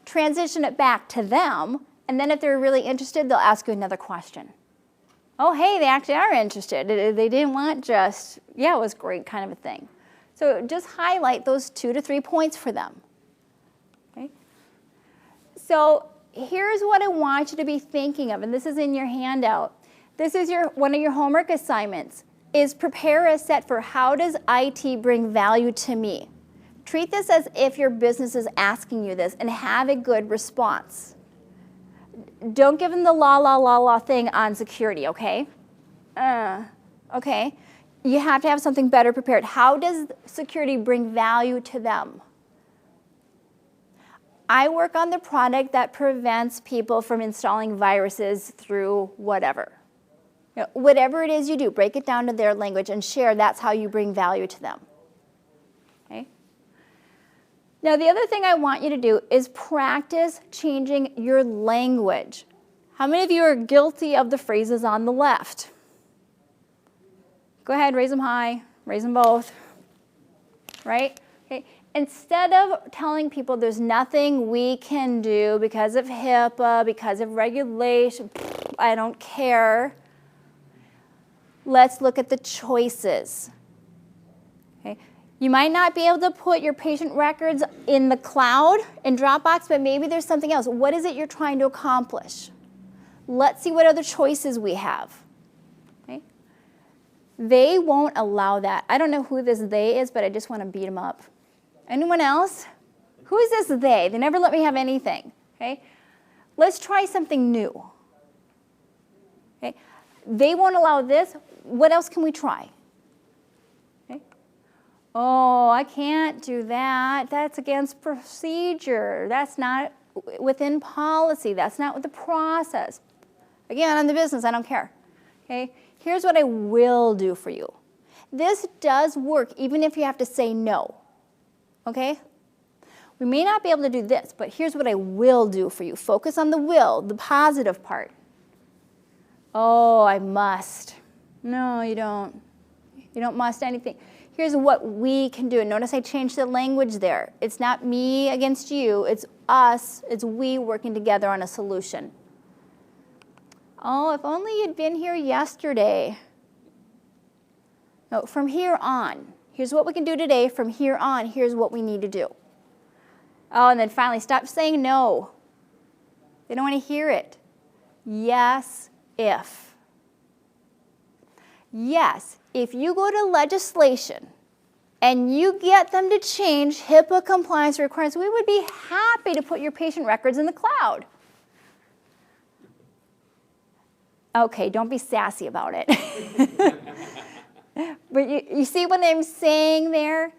Transition it back to them, and then if they're really interested, they'll ask you another question. Oh, hey, they actually are interested. They didn't want just, yeah, it was great kind of a thing. So just highlight those 2 to 3 points for them. Okay? So here's what I want you to be thinking of, and this is in your handout. This is one of your homework assignments, is prepare a set for how does IT bring value to me? Treat this as if your business is asking you this and have a good response. Don't give them the la thing on security, okay? Okay. You have to have something better prepared. How does security bring value to them? I work on the product that prevents people from installing viruses through whatever. Whatever it is you do, break it down to their language and share. That's how you bring value to them. Okay? Now, the other thing I want you to do is practice changing your language. How many of you are guilty of the phrases on the left? Go ahead, raise them high, raise them both. Right? Okay. Instead of telling people there's nothing we can do because of HIPAA, because of regulation, I don't care, let's look at the choices. Okay. You might not be able to put your patient records in the cloud, in Dropbox, but maybe there's something else. What is it you're trying to accomplish? Let's see what other choices we have. Okay? They won't allow that. I don't know who this they is, but I just want to beat them up. Anyone else? Who is this they? They never let me have anything. Okay? Let's try something new. Okay? They won't allow this. What else can we try? Okay? Oh, I can't do that. That's against procedure. That's not within policy. That's not with the process. Again, I'm the business. I don't care. Okay? Here's what I will do for you. This does work even if you have to say no. Okay? We may not be able to do this, but here's what I will do for you. Focus on the will, the positive part. Oh, I must. No, you don't. You don't must anything. Here's what we can do. Notice I changed the language there. It's not me against you. It's us. It's we working together on a solution. Oh, if only you'd been here yesterday. No, from here on. Here's what we can do today. From here on, here's what we need to do. Oh, and then finally, stop saying no. They don't want to hear it. Yes, if. Yes, if you go to legislation and you get them to change HIPAA compliance requirements, we would be happy to put your patient records in the cloud. Okay, don't be sassy about it. But you see what I'm saying there?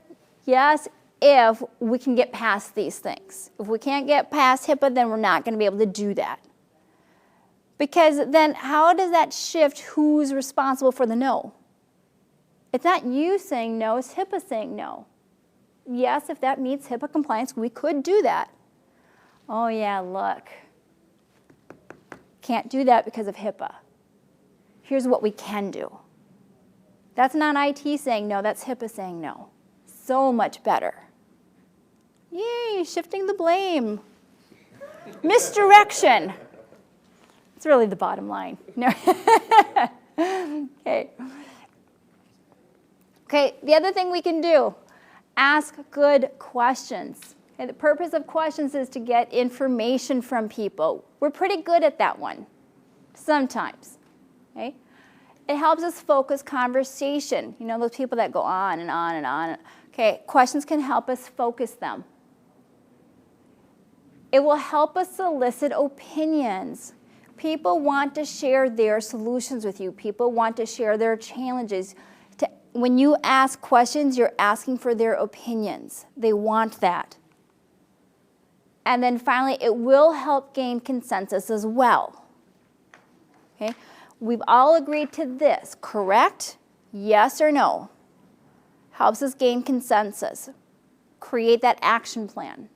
Yes, if we can get past these things. If we can't get past HIPAA, then we're not going to be able to do that. Because then how does that shift who's responsible for the no? It's not you saying no, it's HIPAA saying no. Yes, if that meets HIPAA compliance, we could do that. Oh yeah, look. Can't do that because of HIPAA. Here's what we can do. That's not IT saying no, that's HIPAA saying no. So much better. Yay, shifting the blame. Misdirection. It's really the bottom line. No. Okay. Okay, the other thing we can do, ask good questions. Okay, the purpose of questions is to get information from people. We're pretty good at that one, sometimes. Okay? It helps us focus conversation. You know, those people that go on and on and on. Okay, questions can help us focus them. It will help us solicit opinions. People want to share their solutions with you. People want to share their challenges. When you ask questions, you're asking for their opinions. They want that. And then finally, it will help gain consensus as well. Okay? We've all agreed to this, correct? Yes or no? Helps us gain consensus. Create that action plan.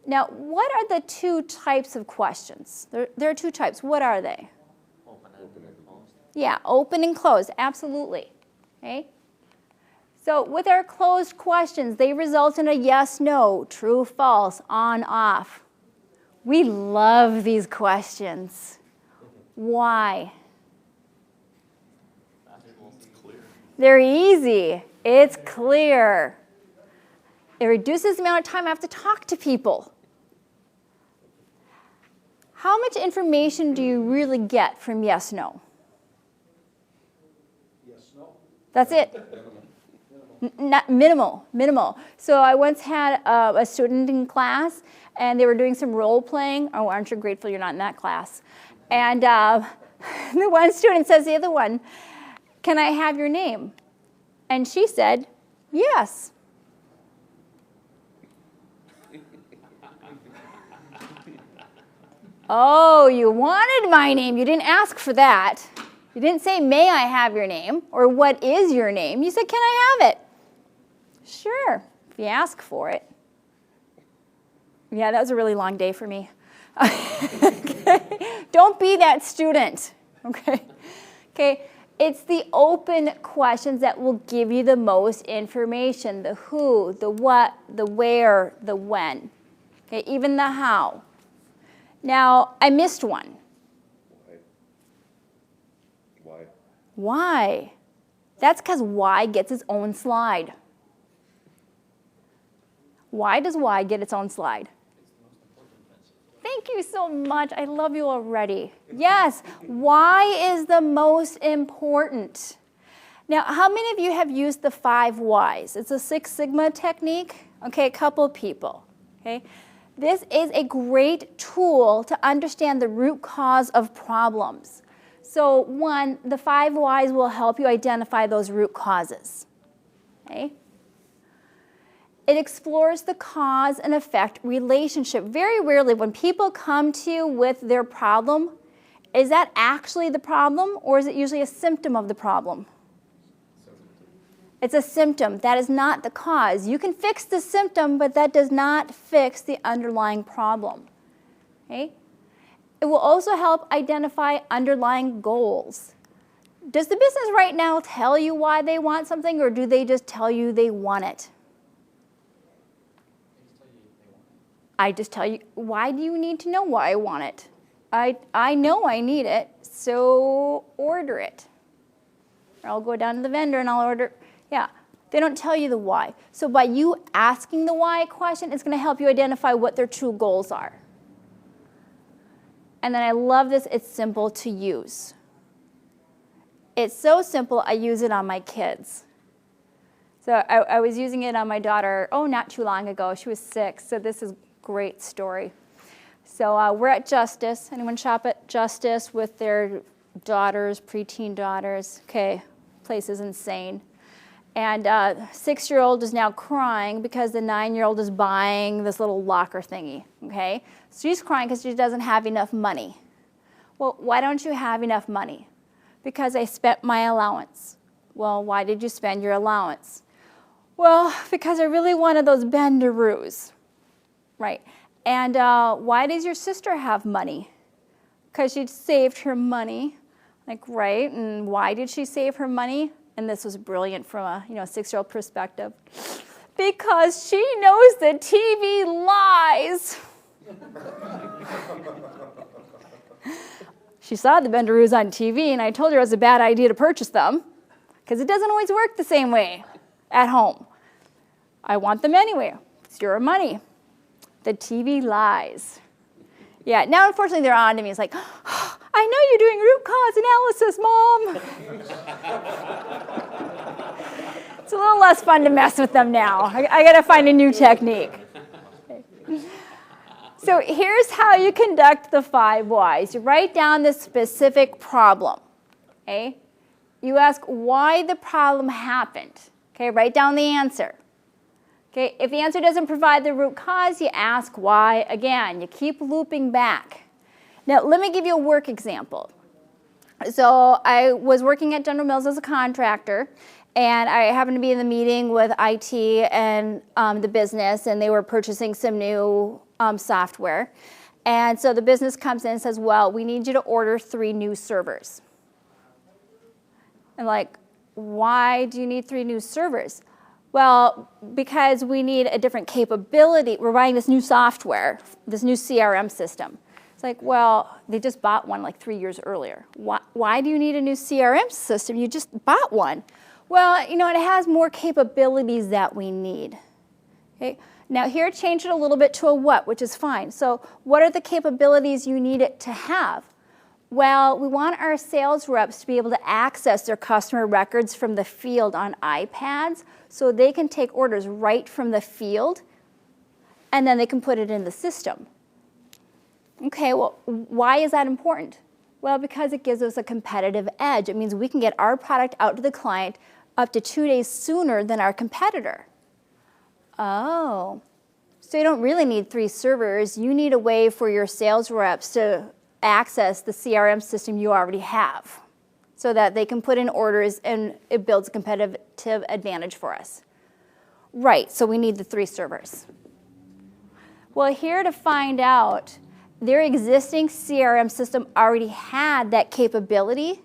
Now, what are the two types of questions? There are two types. What are they? Open and closed. Yeah, open and closed, absolutely. Okay? So with our closed questions, they result in a yes, no, true, false, on, off. We love these questions. Why? It's clear. They're easy. It's clear. It reduces the amount of time I have to talk to people. How much information do you really get from yes, no? Yes, no? That's it. Minimal. So I once had a student in class, and they were doing some role playing. Oh, aren't you grateful you're not in that class? And the one student says to the other one, "Can I have your name?" And she said, "Yes." Oh, you wanted my name. You didn't ask for that. You didn't say, "May I have your name?" or "What is your name?" You said, "Can I have it?" Sure, if you ask for it. Yeah, that was a really long day for me. Okay. Don't be that student. Okay. Okay. It's the open questions that will give you the most information: the who, the what, the where, the when. Okay, even the how. Now, I missed one. Why? Why? That's because why gets its own slide. Why does why get its own slide? Thank you so much. I love you already. Yes, why is the most important? Now, how many of you have used the 5 whys? It's a 6 Sigma technique. Okay, a couple of people. Okay, this is a great tool to understand the root cause of problems. So, 1, the 5 whys will help you identify those root causes. Okay. It explores the cause and effect relationship. Very rarely, when people come to you with their problem, is that actually the problem, or is it usually a symptom of the problem? It's a symptom. That is not the cause. You can fix the symptom, but that does not fix the underlying problem. Okay? It will also help identify underlying goals. Does the business right now tell you why they want something, or do they just tell you they want it? I just tell you, why do you need to know why I want it? I know I need it, so order it. Or I'll go down to the vendor and I'll order. Yeah, they don't tell you the why. So by you asking the why question, it's going to help you identify what their true goals are. And then I love this, it's simple to use. It's so simple, I use it on my kids. So I was using it on my daughter, not too long ago. She was 6, so this is great story. So we're at Justice. Anyone shop at Justice with their daughters, preteen daughters? Okay, place is insane. And 6-year-old is now crying because the 9-year-old is buying this little locker thingy. Okay, so she's crying because she doesn't have enough money. Well, why don't you have enough money? Because I spent my allowance. Well, why did you spend your allowance? Well, because I really wanted those Bendaroos. Right. And why does your sister have money? Because she saved her money. Like, right. And why did she save her money? And this was brilliant from a 6-year-old perspective. Because she knows the TV lies. She saw the Bendaroos on TV, and I told her it was a bad idea to purchase them because it doesn't always work the same way at home. I want them anyway. It's your money. The TV lies. Yeah, now unfortunately they're on to me. It's like, I know you're doing root cause analysis, Mom. It's a little less fun to mess with them now. I got to find a new technique. So here's how you conduct the 5 whys. You write down the specific problem. Okay? You ask why the problem happened. Okay, write down the answer. Okay, if the answer doesn't provide the root cause, you ask why again. You keep looping back. Now, let me give you a work example. So I was working at General Mills as a contractor, and I happened to be in the meeting with IT and the business, and they were purchasing some new software. And so the business comes in and says, well, we need you to order 3 new servers. And like, why do you need 3 new servers? Well, because we need a different capability. We're buying this new software, this new CRM system. It's like, well, they just bought one like 3 years earlier. Why do you need a new CRM system? You just bought one. Well, you know, it has more capabilities that we need. Okay? Now here, change it a little bit to a what, which is fine. So what are the capabilities you need it to have? Well, we want our sales reps to be able to access their customer records from the field on iPads so they can take orders right from the field, and then they can put it in the system. Okay, well, why is that important? Well, because it gives us a competitive edge. It means we can get our product out to the client up to 2 days sooner than our competitor. Oh, so you don't really need 3 servers. You need a way for your sales reps to access the CRM system you already have so that they can put in orders and it builds a competitive advantage for us. Right, so we need the 3 servers. Well, here to find out, their existing CRM system already had that capability.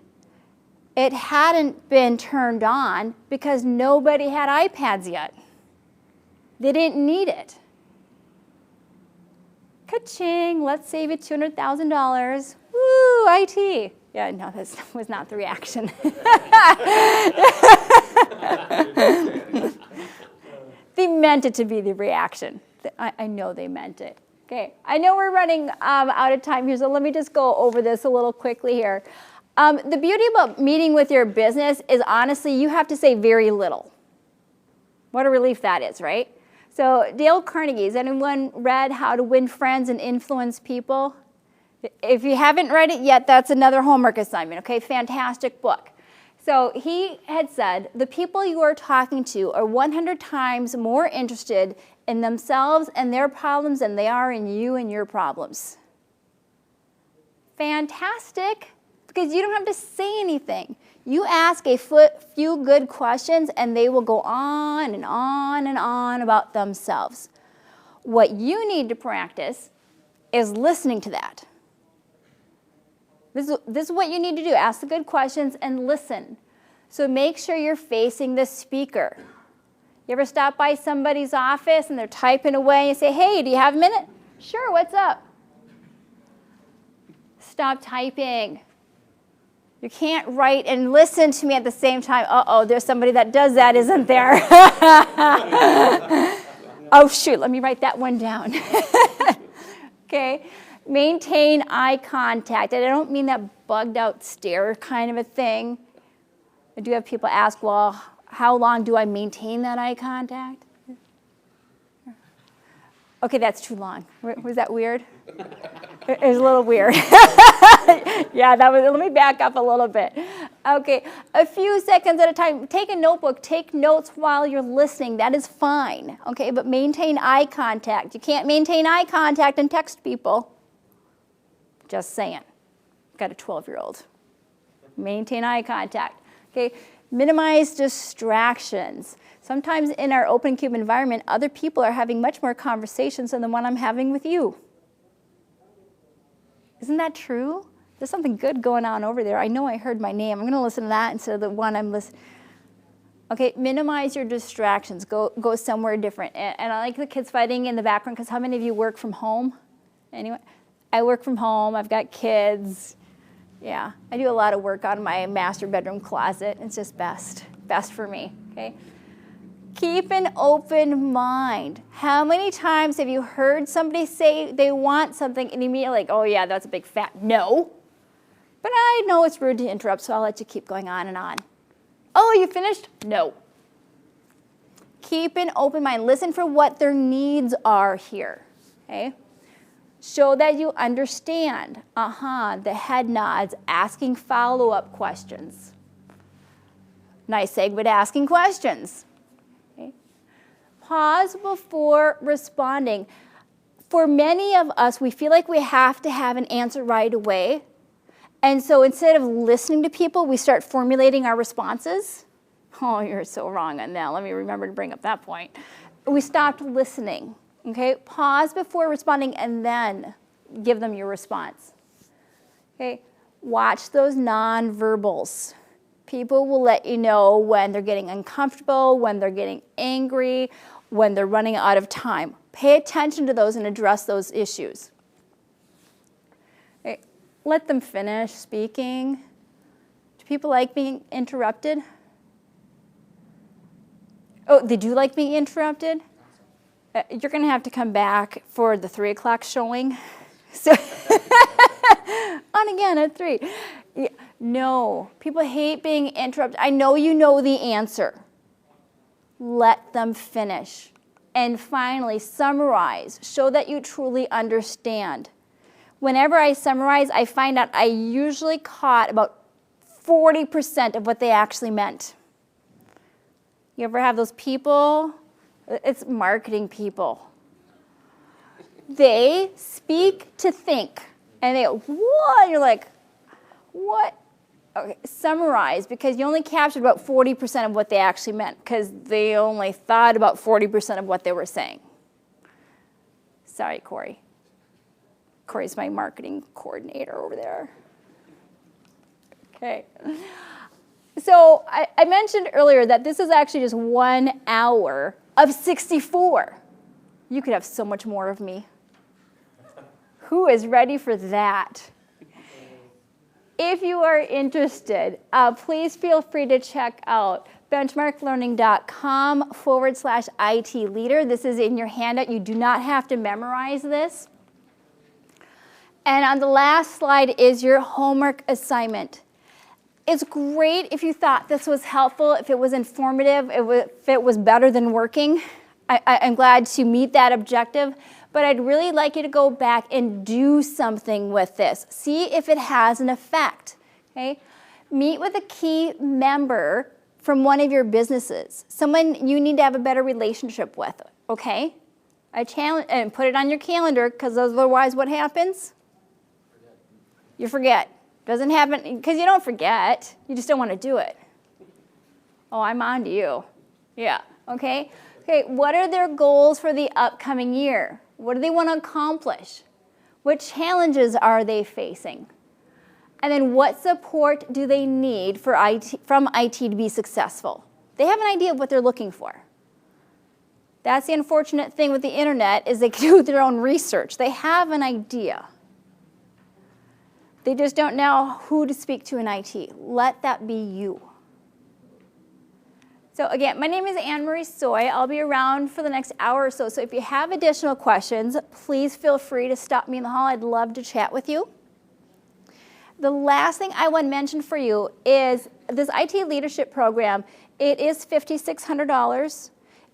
It hadn't been turned on because nobody had iPads yet. They didn't need it. Ka-ching, let's save you $200,000. Woo, IT. Yeah, no, that was not the reaction. They meant it to be the reaction. I know they meant it. Okay, I know we're running out of time here, so let me just go over this a little quickly here. The beauty about meeting with your business is honestly, you have to say very little. What a relief that is, right? So Dale Carnegie, has anyone read How to Win Friends and Influence People? If you haven't read it yet, that's another homework assignment, okay? Fantastic book. So he had said, the people you are talking to are 100 times more interested in themselves and their problems than they are in you and your problems. Fantastic, because you don't have to say anything. You ask a few good questions and they will go on and on and on about themselves. What you need to practice is listening to that. This is what you need to do. Ask the good questions and listen. So make sure you're facing the speaker. You ever stop by somebody's office and they're typing away and you say, hey, do you have a minute? Sure, what's up? Stop typing. You can't write and listen to me at the same time. Uh-oh, there's somebody that does that, isn't there? Oh, shoot, let me write that one down. Okay, maintain eye contact. And I don't mean that bugged out stare kind of a thing. I do have people ask, well, how long do I maintain that eye contact? Okay, that's too long. Was that weird? It was a little weird. Yeah, let me back up a little bit. Okay, a few seconds at a time. Take a notebook, take notes while you're listening. That is fine, okay? But maintain eye contact. You can't maintain eye contact and text people. Just saying. Got a 12-year-old. Maintain eye contact, okay? Minimize distractions. Sometimes in our open cube environment, other people are having much more conversations than the one I'm having with you. Isn't that true? There's something good going on over there. I know I heard my name. I'm going to listen to that instead of the one I'm listening. Okay, minimize your distractions. Go somewhere different. And I like the kids fighting in the background because how many of you work from home? Anyway, I work from home. I've got kids. Yeah, I do a lot of work on my master bedroom closet. It's just best for me, okay? Keep an open mind. How many times have you heard somebody say they want something and immediately like, oh yeah, that's a big fat no? But I know it's rude to interrupt, so I'll let you keep going on and on. Oh, you finished? No. Keep an open mind. Listen for what their needs are here, okay? Show that you understand. The head nods, asking follow-up questions. Nice segue to asking questions. Okay? Pause before responding. For many of us, we feel like we have to have an answer right away. And so instead of listening to people, we start formulating our responses. Oh, you're so wrong on that. Let me remember to bring up that point. We stopped listening. Okay? Pause before responding and then give them your response. Okay? Watch those nonverbals. People will let you know when they're getting uncomfortable, when they're getting angry, when they're running out of time. Pay attention to those and address those issues. Okay. Let them finish speaking. Do people like being interrupted? Oh, they do like being interrupted? You're going to have to come back for the 3 o'clock showing. So on again at 3. Yeah, no, people hate being interrupted. I know you know the answer. Let them finish. And finally, summarize. Show that you truly understand. Whenever I summarize, I find out I usually caught about 40% of what they actually meant. You ever have those people? It's marketing people. They speak to think. And they go, what? You're like, what? Okay, summarize, because you only captured about 40% of what they actually meant, because they only thought about 40% of what they were saying. Sorry, Corey. Corey's my marketing coordinator over there. Okay. So I mentioned earlier that this is actually just 1 hour of 64. You could have so much more of me. Who is ready for that? If you are interested, please feel free to check out benchmarklearning.com/IT leader. This is in your handout. You do not have to memorize this. And on the last slide is your homework assignment. It's great if you thought this was helpful, if it was informative, if it was better than working. I'm glad to meet that objective. But I'd really like you to go back and do something with this. See if it has an effect. Okay? Meet with a key member from one of your businesses, someone you need to have a better relationship with. Okay? I challenge and put it on your calendar, because otherwise, what happens? You forget. Doesn't happen because you don't forget. You just don't want to do it. Oh, I'm on to you. Yeah. Okay. Okay. What are their goals for the upcoming year? What do they want to accomplish? What challenges are they facing? And then what support do they need from IT to be successful? They have an idea of what they're looking for. That's the unfortunate thing with the internet, is they can do their own research. They have an idea. They just don't know who to speak to in IT. Let that be you. So again, my name is Anne-Marie Soy. I'll be around for the next hour or so. So if you have additional questions, please feel free to stop me in the hall. I'd love to chat with you. The last thing I want to mention for you is this IT leadership program. It is $5,600.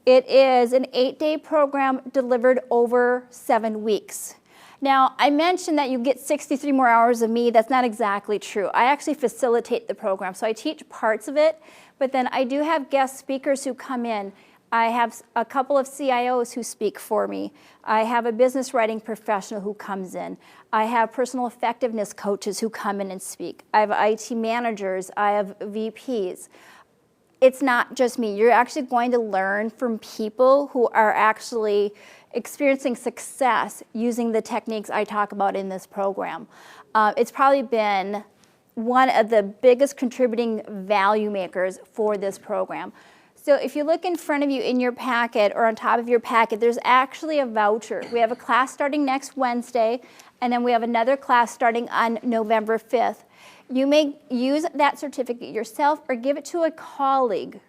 It is an 8-day program delivered over 7 weeks. Now, I mentioned that you get 63 more hours of me. That's not exactly true. I actually facilitate the program, so I teach parts of it, but then I do have guest speakers who come in. I have a couple of CIOs who speak for me. I have a business writing professional who comes in. I have personal effectiveness coaches who come in and speak. I have IT managers. I have VPs. It's not just me. You're actually going to learn from people who are actually experiencing success using the techniques I talk about in this program. It's probably been one of the biggest contributing value makers for this program. So if you look in front of you in your packet or on top of your packet, there's actually a voucher. We have a class starting next Wednesday, and then we have another class starting on November 5th. You may use that certificate yourself or give it to a colleague.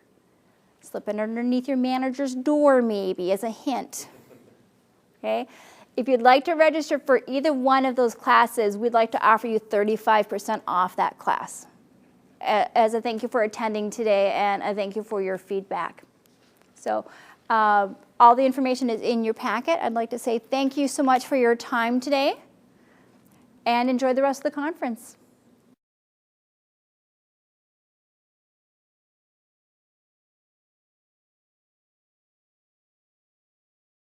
Slip it underneath your manager's door maybe as a hint. Okay? If you'd like to register for either one of those classes, we'd like to offer you 35% off that class as a thank you for attending today and a thank you for your feedback. So All the information is in your packet. I'd like to say thank you so much for your time today, and enjoy the rest of the conference.